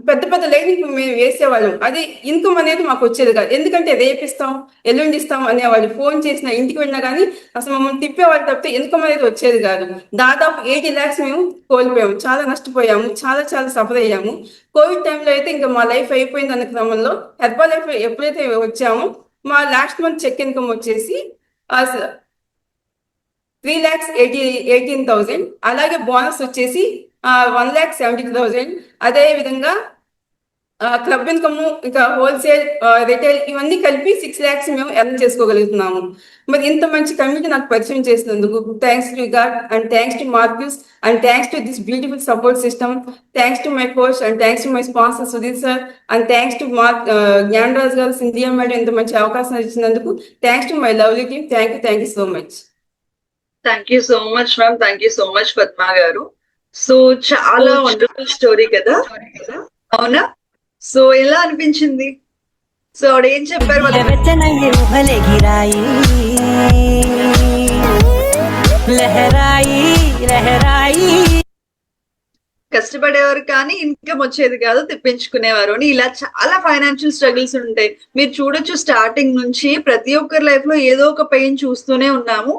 పెద్ద లైటింగ్ మేము వేసేవాళ్ళం. అది ఇన్కమ్ అనేది మాకు వచ్చేది కాదు. ఎందుకంటే రేపిస్తాం, ఎల్లుండి ఇస్తాం అనేవాళ్ళు. ఫోన్ చేసినా, ఇంటికి వెళ్ళినా కానీ అసలు మమ్మల్ని తిప్పేవాళ్ళు తప్పితే ఇన్కమ్ అనేది వచ్చేది కాదు. దాదాపు 80 lakhs మేము కోల్పోయాము. చాలా నష్టపోయాము, చాలా సఫర్ అయ్యాము. కోవిడ్ టైంలో అయితే ఇంకా మా లైఫ్ అయిపోయింది అన్న క్రమంలో హెర్బల్ లైఫ్ ఎప్పుడైతే వచ్చామో మా లాస్ట్ మంత్ చెక్ ఇన్కమ్ వచ్చేసి 3,18,000. అలాగే బోనస్ వచ్చేసి 1,70,000. అదే విధంగా క్లబ్ ఇన్కమ్, ఇంకా హోల్సేల్, రిటైల్ ఇవన్నీ కలిపి 6 lakhs మేము ఎర్న్ చేసుకోగలుగుతున్నాము. మరి ఇంత మంచి కమ్యూనిటీ నాకు పరిచయం చేసినందుకు thanks to God and thanks to Marquis and thanks to this beautiful support system. Thanks to my coach and thanks to my sponsor Sudheer sir and thanks to Gnanaraj garu, Cynthia madam ఇంత మంచి అవకాశం ఇచ్చినందుకు thanks to my lovely team. Thank you so much. Thank you so much ma'am. Thank you so much Padma garu. So చాలా wonderful story కదా, అవునా? So ఎలా అనిపించింది? So ఆవిడ ఏం చెప్పారు? కష్టపడేవారు కానీ ఇన్కమ్ వచ్చేది కాదు, తెప్పించుకునేవారు అని. ఇలా చాలా ఫైనాన్షియల్ స్ట్రగుల్స్ ఉంటాయి. మీరు చూడొచ్చు, స్టార్టింగ్ నుంచి ప్రతి ఒక్కరి లైఫ్ లో ఏదో ఒక పెయిన్ చూస్తూనే ఉన్నాము.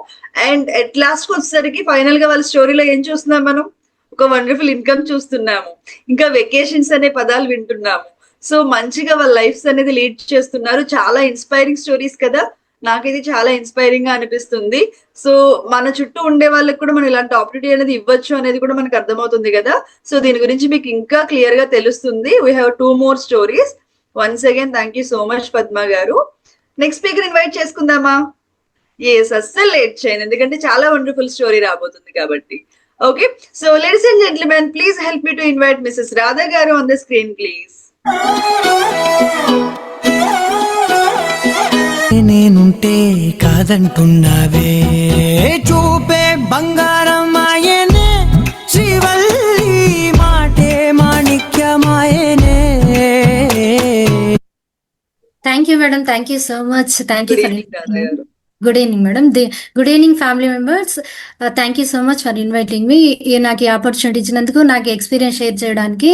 అండ్ ఎట్ లాస్ట్ వచ్చేసరికి ఫైనల్ గా వాళ్ళ స్టోరీలో ఏం చూస్తున్నాం మనం? ఒక వండర్ఫుల్ ఇన్కమ్ చూస్తున్నాము, ఇంకా వెకేషన్స్ అనే పదాలు వింటున్నాము. సో మంచిగా వాళ్ళ లైఫ్స్ అనేది లీడ్ చేస్తున్నారు. చాలా ఇన్స్పైరింగ్ స్టోరీస్ కదా, నాకు ఇది చాలా ఇన్స్పైరింగ్ గా అనిపిస్తుంది. సో మన చుట్టూ ఉండే వాళ్ళకి కూడా మనం ఇలాంటి ఆపర్చునిటీ అనేది ఇవ్వచ్చు అనేది కూడా మనకు అర్థమవుతుంది కదా. సో దీని గురించి మీకు ఇంకా క్లియర్ గా తెలుస్తుంది. We have 2 more stories. Once again thank you so much Padma garu. Next speaker invite చేసుకుందామా? అస్సలు లేట్ చేయను, ఎందుకంటే చాలా వండర్ఫుల్ స్టోరీ రాబోతుంది కాబట్టి. Okay, so ladies and gentlemen, please help me to invite Mrs. Radha Garu on the screen, please. నేనుంటే కాదంటున్నావే చూపే బంగారం ఆయనే శ్రీవల్లి మాటే మాణిక్యమాయనే. Thank you madam, thank you so much, thank you Good for evening, Radha Garu. Good evening madam. Good evening family members. Thank you so much for inviting me. నాకు ఈ opportunity ఇచ్చినందుకు, నాకు ఎక్స్పీరియన్స్ షేర్ చేయడానికి.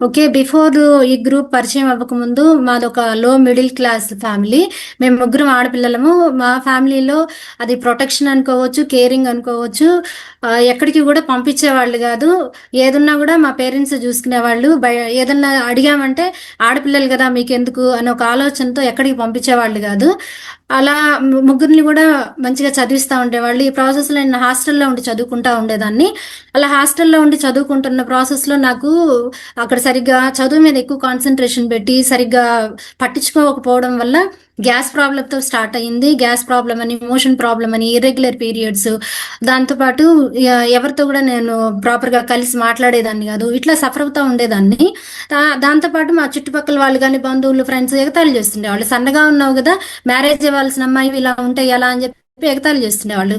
Okay, before ఈ group పరిచయం అవ్వకముందు మాది ఒక లో మిడిల్ క్లాస్ ఫ్యామిలీ. మేము ముగ్గురం ఆడపిల్లలము. మా ఫ్యామిలీలో అది ప్రొటెక్షన్ అనుకోవచ్చు, కేరింగ్ అనుకోవచ్చు. ఎక్కడికి కూడా పంపించేవాళ్ళు కాదు. ఏదున్నా కూడా మా పేరెంట్స్ చూసుకునేవాళ్ళు. ఏదన్నా అడిగామంటే ఆడపిల్లలు కదా మీకెందుకు అని ఒక ఆలోచనతో ఎక్కడికి పంపించేవాళ్ళు కాదు. అలా ముగ్గురిని కూడా మంచిగా చదివిస్తూ ఉండేవాళ్ళు. ఈ ప్రాసెస్లో నేను హాస్టల్లో ఉండి చదువుకుంటా ఉండేదాన్ని. అలా హాస్టల్లో ఉండి చదువుకుంటున్న ప్రాసెస్లో నాకు అక్కడ సరిగ్గా చదువు మీద ఎక్కువ కాన్సన్ట్రేషన్ పెట్టి సరిగ్గా పట్టించుకోకపోవడం వల్ల గ్యాస్ ప్రాబ్లంతో స్టార్ట్ అయ్యింది. గ్యాస్ ప్రాబ్లం అని, మోషన్ ప్రాబ్లం అని, ఇర్రెగ్యులర్ పీరియడ్స్, దాంతోపాటు ఎవరితో కూడా నేను ప్రాపర్గా కలిసి మాట్లాడేదాన్ని కాదు. ఇట్లా సఫర్ అవుతూ ఉండేదాన్ని. దాంతోపాటు మా చుట్టుపక్కల వాళ్ళు కానీ, బంధువులు, ఫ్రెండ్స్ ఎగతాళి చేస్తుండేవాళ్ళు. సన్నగా ఉన్నావు కదా, మ్యారేజ్ అవ్వాల్సిన అమ్మాయి ఇలా ఉంటాయి ఎలా అని చెప్పి ఎగతాళి చేస్తుండేవాళ్ళు.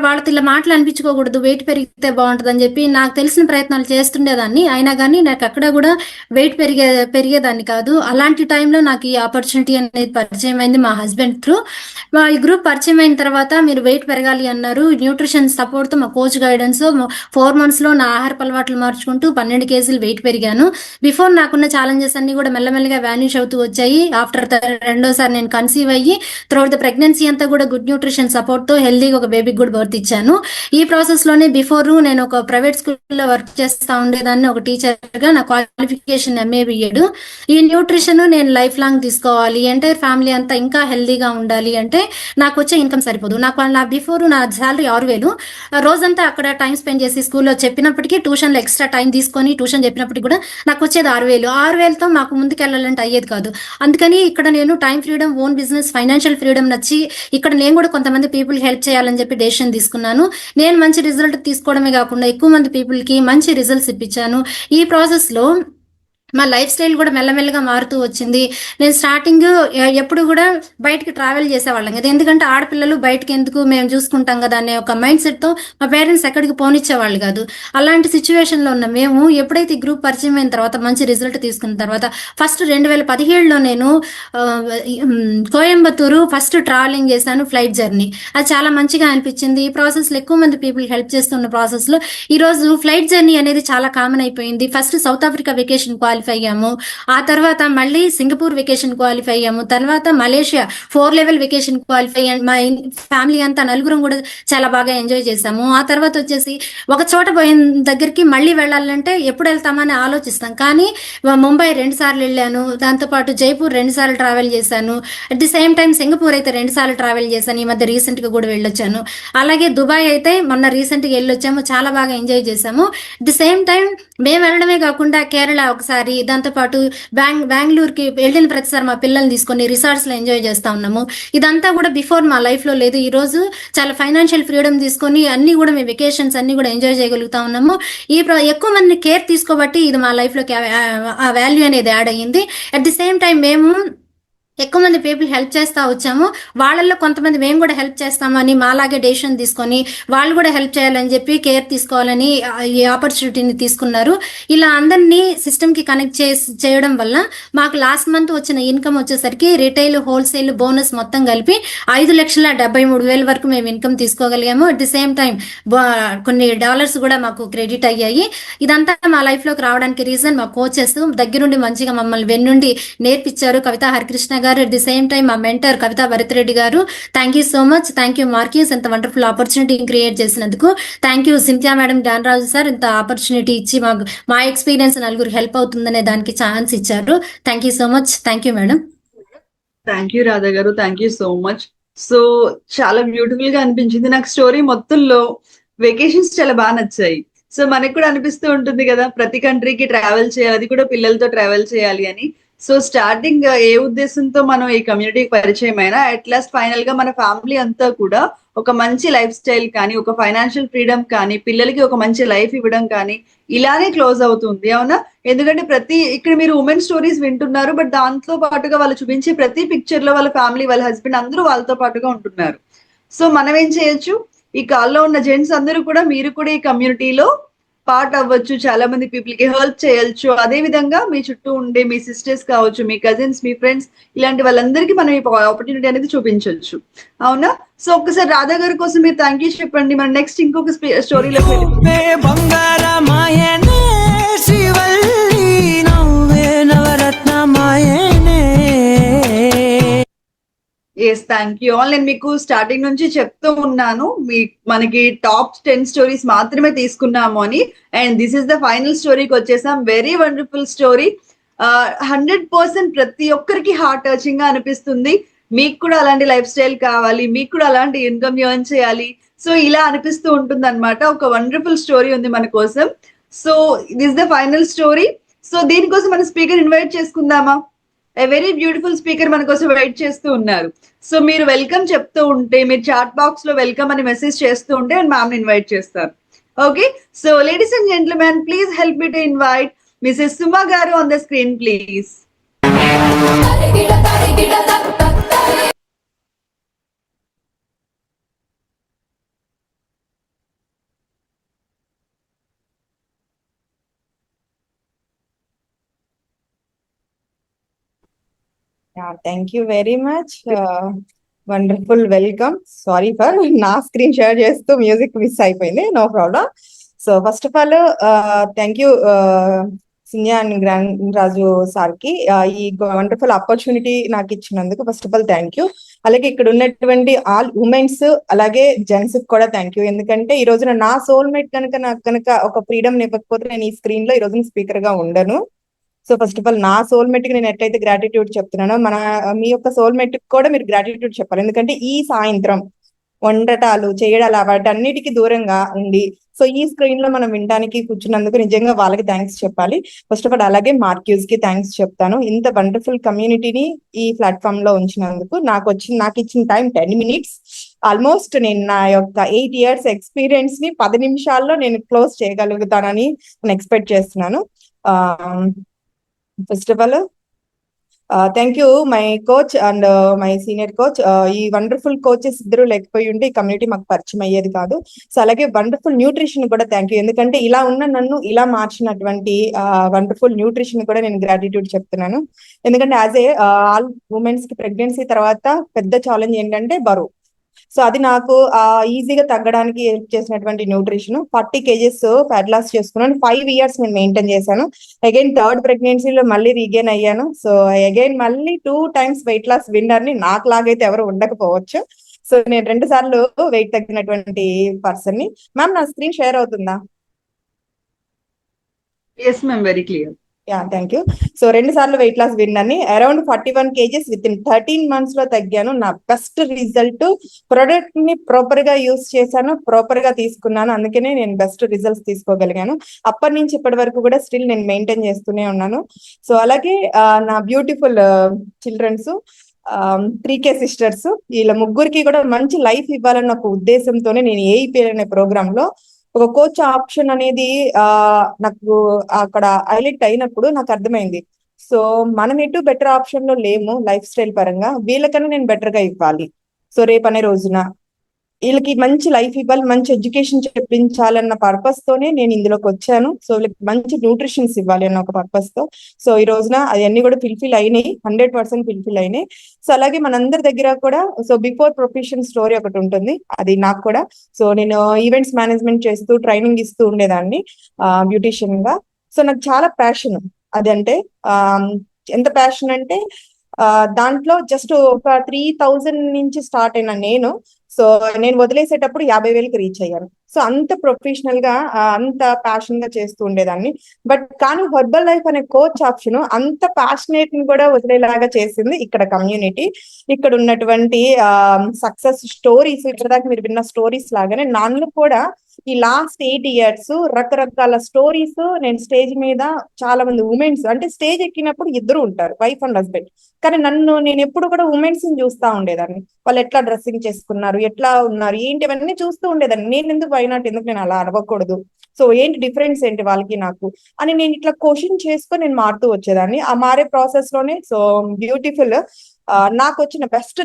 వాళ్ళతో ఇలా మాటలు అనిపించుకోకూడదు, వెయిట్ పెరిగితే బాగుంటుంది అని చెప్పి నాకు తెలిసిన ప్రయత్నాలు చేస్తుండేదాన్ని. అయినా కానీ నాకు అక్కడ కూడా వెయిట్ పెరిగేదాన్ని కాదు. అలాంటి టైంలో నాకు ఈ ఆపర్చునిటీ అనేది పరిచయం అయింది మా హస్బెండ్ త్రూ. ఈ గ్రూప్ పరిచయం అయిన తర్వాత మీరు వెయిట్ పెరగాలి అన్నారు. న్యూట్రిషన్ సపోర్ట్తో మా కోచ్ గైడెన్స్ 4 monthsలో నా ఆహార అలవాట్లు మార్చుకుంటూ 12 kgs వెయిట్ పెరిగాను. బిఫోర్ నాకున్న ఛాలెంజెస్ అన్ని కూడా మెల్లమెల్లగా వ్యానిష్ అవుతూ వచ్చాయి. ఆఫ్టర్ రెండోసారి నేను కన్సీవ్ అయ్యి త్రూఅవుట్ ద ప్రెగ్నెన్సీ అంతా కూడా గుడ్ న్యూట్రిషన్ సపోర్ట్తో హెల్దీగా ఒక బేబీకి కూడా బర్త్ ఇచ్చాను. ఈ ప్రాసెస్లోనే బిఫోర్ నేను ఒక ప్రైవేట్ స్కూల్లో వర్క్ చేస్తూ ఉండేదాన్ని, ఒక టీచర్గా. నా క్వాలిఫికేషన్ MA BEd. ఈ న్యూట్రిషన్ నేను లైఫ్ లాంగ్ తీసుకోవాలి, ఎంటైర్ ఫ్యామిలీ అంతా ఇంకా హెల్దీగా ఉండాలి అంటే నాకు వచ్చే ఇన్కమ్ సరిపోదు. నా బిఫోర్ నా శాలరీ 6,000. రోజంతా అక్కడ టైం స్పెండ్ చేసి స్కూల్లో చెప్పినప్పటికీ, ట్యూషన్లో ఎక్స్ట్రా టైం తీసుకొని ట్యూషన్ చెప్పినప్పటికీ కూడా నాకు వచ్చేది 6,000. 6,000తో మాకు ముందుకు వెళ్ళాలంటే అయ్యేది కాదు. అందుకని ఇక్కడ నేను time freedom, own business, financial freedom నచ్చి ఇక్కడ నేను కూడా కొంతమంది పీపుల్ హెల్ప్ చేయాలని చెప్పి డెసిషన్ తీసుకున్నాను. నేను మంచి రిజల్ట్ తీసుకోవడమే కాకుండా ఎక్కువ మంది పీపుల్కి మంచి రిజల్ట్స్ ఇప్పించాను. ఈ ప్రాసెస్లో మా లైఫ్ స్టైల్ కూడా మెల్లమెల్లగా మారుతూ వచ్చింది. నేను స్టార్టింగ్ ఎప్పుడు కూడా బయటకి ట్రావెల్ చేసేవాళ్ళం కదా, ఎందుకంటే ఆడపిల్లలు బయటకి ఎందుకు, మేము చూసుకుంటాం కదా అనే ఒక మైండ్ సెట్తో మా పేరెంట్స్ ఎక్కడికి పోనిచ్చేవాళ్ళు కాదు. అలాంటి సిచ్యువేషన్లో ఉన్న మేము ఎప్పుడైతే గ్రూప్ పరిచయం అయిన తర్వాత, మంచి రిజల్ట్ తీసుకున్న తర్వాత, ఫస్ట్ 2017లో నేను కోయంబత్తూరు ఫస్ట్ ట్రావెలింగ్ చేశాను, ఫ్లైట్ జర్నీ. అది చాలా మంచిగా అనిపించింది. ఈ ప్రాసెస్లో ఎక్కువ మంది పీపుల్ హెల్ప్ చేస్తున్న ప్రాసెస్లో ఈరోజు ఫ్లైట్ జర్నీ అనేది చాలా కామన్ అయిపోయింది. First south Africa vacation qualify అయ్యాము, ఆ తర్వాత మళ్ళీ సింగపూర్ వెకేషన్ క్వాలిఫై అయ్యాము, తర్వాత మలేషియా 4 level వెకేషన్ క్వాలిఫై అయ్యాము. మా ఫ్యామిలీ అంతా నలుగురం కూడా చాలా బాగా ఎంజాయ్ చేసాము. ఆ తర్వాత వచ్చేసి ఒక చోట పోయిన దగ్గరికి మళ్ళీ వెళ్ళాలంటే ఎప్పుడు వెళ్తామని ఆలోచిస్తాం, కానీ ముంబై 2 సార్లు వెళ్ళాను, దాంతోపాటు జైపూర్ 2 సార్లు ట్రావెల్ చేశాను. At the same time Singapore అయితే 2 సార్లు ట్రావెల్ చేశాను. ఈ మధ్య రీసెంట్గా కూడా వెళ్ళొచ్చాను. అలాగే దుబాయ్ అయితే మొన్న రీసెంట్గా వెళ్ళొచ్చాము, చాలా బాగా ఎంజాయ్ చేసాము. అట్ ది సేమ్ టైం మేము వెళ్ళడమే కాకుండా కేరళ ఒకసారి, దాంతోపాటు బెంగళూరుకి వెళ్ళిన ప్రతిసారి మా పిల్లల్ని తీసుకొని రిసార్ట్స్లో ఎంజాయ్ చేస్తూ ఉన్నాము. ఇదంతా కూడా బిఫోర్ మా లైఫ్లో లేదు. ఈరోజు చాలా ఫైనాన్షియల్ ఫ్రీడమ్ తీసుకొని అన్నీ కూడా మేము వెకేషన్స్ అన్నీ కూడా ఎంజాయ్ చేయగలుగుతా ఉన్నాము. ఎక్కువ మంది కేర్ తీసుకోబట్టి ఇది మా లైఫ్లోకి ఆ వాల్యూ అనేది యాడ్ అయ్యింది. అట్ ది సేమ్ టైం మేము ఎక్కువ మంది పీపుల్ హెల్ప్ చేస్తూ వచ్చాము. వాళ్ళల్లో కొంతమంది మేము కూడా హెల్ప్ చేస్తామని మాలాగే డెసిషన్ తీసుకొని వాళ్ళు కూడా హెల్ప్ చేయాలని చెప్పి కేర్ తీసుకోవాలని ఈ ఆపర్చునిటీని తీసుకున్నారు. ఇలా అందరినీ సిస్టమ్కి కనెక్ట్ చేయడం వల్ల మాకు లాస్ట్ మంత్ వచ్చిన ఇన్కమ్ వచ్చేసరికి రిటైల్, హోల్సేల్, బోనస్ మొత్తం కలిపి 5,73,000 వరకు మేము ఇన్కమ్ తీసుకోగలిగాము. అట్ ది సేమ్ టైం కొన్ని డాలర్స్ కూడా మాకు క్రెడిట్ అయ్యాయి. ఇదంతా మా లైఫ్లోకి రావడానికి రీజన్ మా కోచెస్ దగ్గరుండి మంచిగా మమ్మల్ని వెన్నుండి నేర్పించారు. Kavitha Harikrishna garu, at the same time మా mentor Kavitha Bharath Reddy garu. Thank you so much. Thank you Marquis, ఇంత వండర్ఫుల్ ఆపర్చునిటీ క్రియేట్ చేసినందుకు. Thank you Cynthia madam, Don Raju sir, ఇంత ఆపర్చునిటీ ఇచ్చి మా ఎక్స్పీరియన్స్ నలుగురు హెల్ప్ అవుతుందనే దానికి ఛాన్స్ ఇచ్చారు. Thank you so much. Thank you madam. Thank you Radha garu, thank you so much. So చాలా బ్యూటిఫుల్ గా అనిపించింది నాకు. స్టోరీ మొత్తంలో వెకేషన్స్ చాలా బాగా నచ్చాయి. సో మనకు కూడా అనిపిస్తూ ఉంటుంది కదా, ప్రతి కంట్రీకి ట్రావెల్ చేయాలి, అది కూడా పిల్లలతో ట్రావెల్ చేయాలి అని. సో స్టార్టింగ్ ఏ ఉద్దేశంతో మనం ఈ కమ్యూనిటీకి పరిచయం అయినా, అట్ లాస్ట్ ఫైనల్ గా మన ఫ్యామిలీ అంతా కూడా ఒక మంచి లైఫ్ స్టైల్ కానీ, ఒక ఫైనాన్షియల్ ఫ్రీడమ్ కానీ, పిల్లలకి ఒక మంచి లైఫ్ ఇవ్వడం కానీ ఇలానే క్లోజ్ అవుతుంది. అవునా? ఎందుకంటే ఇక్కడ మీరు ఉమెన్ స్టోరీస్ వింటున్నారు. బట్ దాంతో పాటుగా వాళ్ళు చూపించే ప్రతి పిక్చర్ లో వాళ్ళ ఫ్యామిలీ, వాళ్ళ హస్బెండ్ అందరూ వాళ్ళతో పాటుగా ఉంటున్నారు. సో మనం ఏం చేయొచ్చు? ఈ కాల్లో ఉన్న జెంట్స్ అందరూ కూడా, మీరు కూడా ఈ కమ్యూనిటీలో పార్ట్ అవ్వచ్చు. చాలా మంది పీపుల్ కి హెల్ప్ చేయొచ్చు. అదే విధంగా మీ చుట్టూ ఉండే మీ సిస్టర్స్ కావచ్చు, మీ కజిన్స్, మీ ఫ్రెండ్స్, ఇలాంటి వాళ్ళందరికీ మనం ఈ ఆపర్చునిటీ అనేది చూపించవచ్చు. అవునా? సో ఒక్కసారి రాధా గారి కోసం మీరు థ్యాంక్ యూ చెప్పండి. మనం నెక్స్ట్ ఇంకొక స్టోరీలోకి చూపే బంగారమాయనే శ్రీవల్లి నవ్వే నవరత్నమాయనే. Yes, thank you all. నేను మీకు స్టార్టింగ్ నుంచి చెప్తూ ఉన్నాను, మనకి టాప్ 10 స్టోరీస్ మాత్రమే తీసుకున్నాము అని. And this is the final స్టోరీకి వచ్చేసాం. Very wonderful story. 100% ప్రతి ఒక్కరికి హార్ట్ టచింగ్ గా అనిపిస్తుంది. మీకు కూడా అలాంటి లైఫ్ స్టైల్ కావాలి, మీకు కూడా అలాంటి ఇన్కమ్ ఎర్న్ చేయాలి, సో ఇలా అనిపిస్తూ ఉంటుంది అనమాట. ఒక వండర్ఫుల్ స్టోరీ ఉంది మన కోసం. So this the final story. So దీనికోసం మన స్పీకర్ ఇన్వైట్ చేసుకుందామా? వెరీ బ్యూటిఫుల్ స్పీకర్ మన కోసం వెయిట్ చేస్తూ ఉన్నారు. సో మీరు వెల్కమ్ చెప్తూ ఉంటే, మీరు చాట్ బాక్స్ లో వెల్కమ్ అని మెసేజ్ చేస్తూ ఉంటే అండ్ మ్యామ్ ఇన్వైట్ చేస్తారు. Okay, so ladies and gentlemen, please help me to invite Mrs Suma garu on the screen please. Thank you very much. Wonderful welcome. Sorry for నా screen share చేస్తూ music miss అయిపోయింది. No problem. So first of all thank you Cynthia and grand Raju సార్కి ఈ wonderful opportunity నాకు ఇచ్చినందుకు first of all thank you. అలాగే ఇక్కడ ఉన్నటువంటి ఆల్ ఉమెన్స్ అలాగే జెంట్స్ కూడా థ్యాంక్ యూ. ఎందుకంటే ఈ రోజున నా సోల్మేట్ నాకు కనుక ఒక ఫ్రీడమ్ ఇవ్వకపోతే నేను ఈ స్క్రీన్ లో ఈ రోజున స్పీకర్ గా ఉండను. సో ఫస్ట్ ఆఫ్ ఆల్ నా సోల్మేట్ కి నేను ఎట్లయితే గ్రాటిట్యూడ్ చెప్తున్నానో మీ యొక్క సోల్మేట్ కి కూడా మీరు గ్రాటిట్యూడ్ చెప్పాలి. ఎందుకంటే ఈ సాయంత్రం వండటాలు చేయడాలు వాటన్నిటికీ దూరంగా ఉండి సో ఈ స్క్రీన్ లో మనం వినడానికి కూర్చున్నందుకు నిజంగా వాళ్ళకి థ్యాంక్స్ చెప్పాలి. ఫస్ట్ ఆఫ్ ఆల్ అలాగే మార్క్యూజ్ కి థ్యాంక్స్ చెప్తాను. ఇంత వండర్ఫుల్ కమ్యూనిటీని ఈ ప్లాట్ఫామ్ లో ఉంచినందుకు. నాకు ఇచ్చిన టైం 10 minutes. ఆల్మోస్ట్ నేను నా యొక్క 8 years ఎక్స్పీరియన్స్ ని 10 నిమిషాల్లో నేను క్లోజ్ చేయగలుగుతానని నేను ఎక్స్పెక్ట్ చేస్తున్నాను. First of all thank you my coach and my senior coach. ఈ వండర్ఫుల్ కోచెస్ ఇద్దరు లేకపోయి ఉంటే ఈ కమ్యూనిటీ మాకు పరిచయం అయ్యేది కాదు. సో అలాగే వండర్ఫుల్ న్యూట్రిషన్ కూడా థ్యాంక్ యూ. ఎందుకంటే ఇలా ఉన్న నన్ను ఇలా మార్చినటువంటి వండర్ఫుల్ న్యూట్రిషన్ కూడా నేను గ్రాటిట్యూడ్ చెప్తున్నాను. ఎందుకంటే యాజ్ ఏ ఆల్ ఉమెన్స్ కి ప్రెగ్నెన్సీ తర్వాత పెద్ద ఛాలెంజ్ ఏంటంటే బరువు. సో అది నాకు ఈజీగా తగ్గడానికి హెల్ప్ చేసినటువంటి న్యూట్రిషన్. 40 kgs ఫ్యాట్ లాస్ చేసుకున్నాను. 5 years నేను మెయింటైన్ చేశాను. అగైన్ థర్డ్ ప్రెగ్నెన్సీలో మళ్ళీ రీగెయిన్ అయ్యాను. సో అగైన్ మళ్ళీ 2 times వెయిట్ లాస్ విన్నర్ ని నాకు లాగైతే ఎవరు ఉండకపోవచ్చు. సో నేను 2 సార్లు వెయిట్ తగ్గినటువంటి పర్సన్ ని. మ్యామ్ నా స్క్రీన్ షేర్ అవుతుందా? Yes ma'am, very clear. Yeah thank you. So 2 సార్లు వెయిట్ లాస్ విన్నర్ ని. Around 41 kgs within 13 months లో తగ్గాను. నా బెస్ట్ రిజల్ట్. ప్రొడక్ట్ ని ప్రాపర్ గా యూస్ చేశాను, ప్రాపర్ గా తీసుకున్నాను, అందుకనే నేను బెస్ట్ రిజల్ట్స్ తీసుకోగలిగాను. అప్పటి నుంచి ఇప్పటి వరకు కూడా స్టిల్ నేను మెయింటైన్ చేస్తూనే ఉన్నాను. సో అలాగే నా బ్యూటిఫుల్ చిల్డ్రన్స్ 3K సిస్టర్స్, వీళ్ళ ముగ్గురికి కూడా మంచి లైఫ్ ఇవ్వాలన్న ఒక ఉద్దేశంతోనే నేను ఏఈపీఎల్ అనే ప్రోగ్రామ్ లో ఒక కోచ్ ఆప్షన్ అనేది నాకు అక్కడ హైలైట్ అయినప్పుడు నాకు అర్థమైంది. సో మనం ఎటు బెటర్ ఆప్షన్ లో లేము లైఫ్ స్టైల్ పరంగా, వీళ్ళకన్నా నేను బెటర్ గా ఇవ్వాలి. సో రేపనే రోజున వీళ్ళకి మంచి లైఫ్ ఇవ్వాలి, మంచి ఎడ్యుకేషన్ చెప్పించాలన్న పర్పస్ తోనే నేను ఇందులోకి వచ్చాను. సో వీళ్ళకి మంచి న్యూట్రిషన్స్ ఇవ్వాలి అన్న ఒక పర్పస్ తో. సో ఈ రోజున అవన్నీ కూడా ఫుల్ఫిల్ అయినాయి, 100% ఫుల్ఫిల్ అయినాయి. సో అలాగే మనందరి దగ్గర కూడా సో బిఫోర్ ప్రొఫెషన్ స్టోరీ ఒకటి ఉంటుంది, అది నాకు కూడా. సో నేను ఈవెంట్స్ మేనేజ్మెంట్ చేస్తూ ట్రైనింగ్ ఇస్తూ ఉండేదాన్ని బ్యూటీషియన్ గా. సో నాకు చాలా ప్యాషన్ అదంటే. ఎంత ప్యాషన్ అంటే దాంట్లో జస్ట్ ఒక 3000 నుంచి స్టార్ట్ అయిన నేను సో నేను వదిలేసేటప్పుడు 50,000కి రీచ్ అయ్యాను. సో అంత ప్రొఫెషనల్ గా అంత ప్యాషన్ గా చేస్తూ ఉండేదాన్ని. బట్ కానీ హెర్బల్ లైఫ్ అనే కోచ్ ఆప్షన్ అంత ప్యాషనేట్ ని కూడా వదిలేలాగా చేసింది ఇక్కడ కమ్యూనిటీ. ఇక్కడ ఉన్నటువంటి సక్సెస్ స్టోరీస్, ఇక్కడ దాకా మీరు విన్న స్టోరీస్ లాగానే నన్ను కూడా ఈ లాస్ట్ 8 years రకరకాల స్టోరీస్, నేను స్టేజ్ మీద చాలా మంది ఉమెన్స్, అంటే స్టేజ్ ఎక్కినప్పుడు ఇద్దరు ఉంటారు, వైఫ్ అండ్ హస్బెండ్, కానీ నేను ఎప్పుడు కూడా ఉమెన్స్ ని చూస్తా ఉండేదాన్ని. వాళ్ళు ఎట్లా డ్రెస్సింగ్ చేసుకున్నారు, ఎట్లా ఉన్నారు, ఏంటి అవన్నీ చూస్తూ ఉండేదాన్ని. నేను ఎందుకు వైనాట్, ఎందుకు నేను అలా అడగకూడదు, సో ఏంటి డిఫరెన్స్ ఏంటి వాళ్ళకి నాకు అని నేను ఇట్లా క్వశ్చన్ చేసుకొని నేను మారుతూ వచ్చేదాన్ని. ఆ మారే ప్రాసెస్ లోనే సో బ్యూటిఫుల్ నాకు వచ్చిన బెస్ట్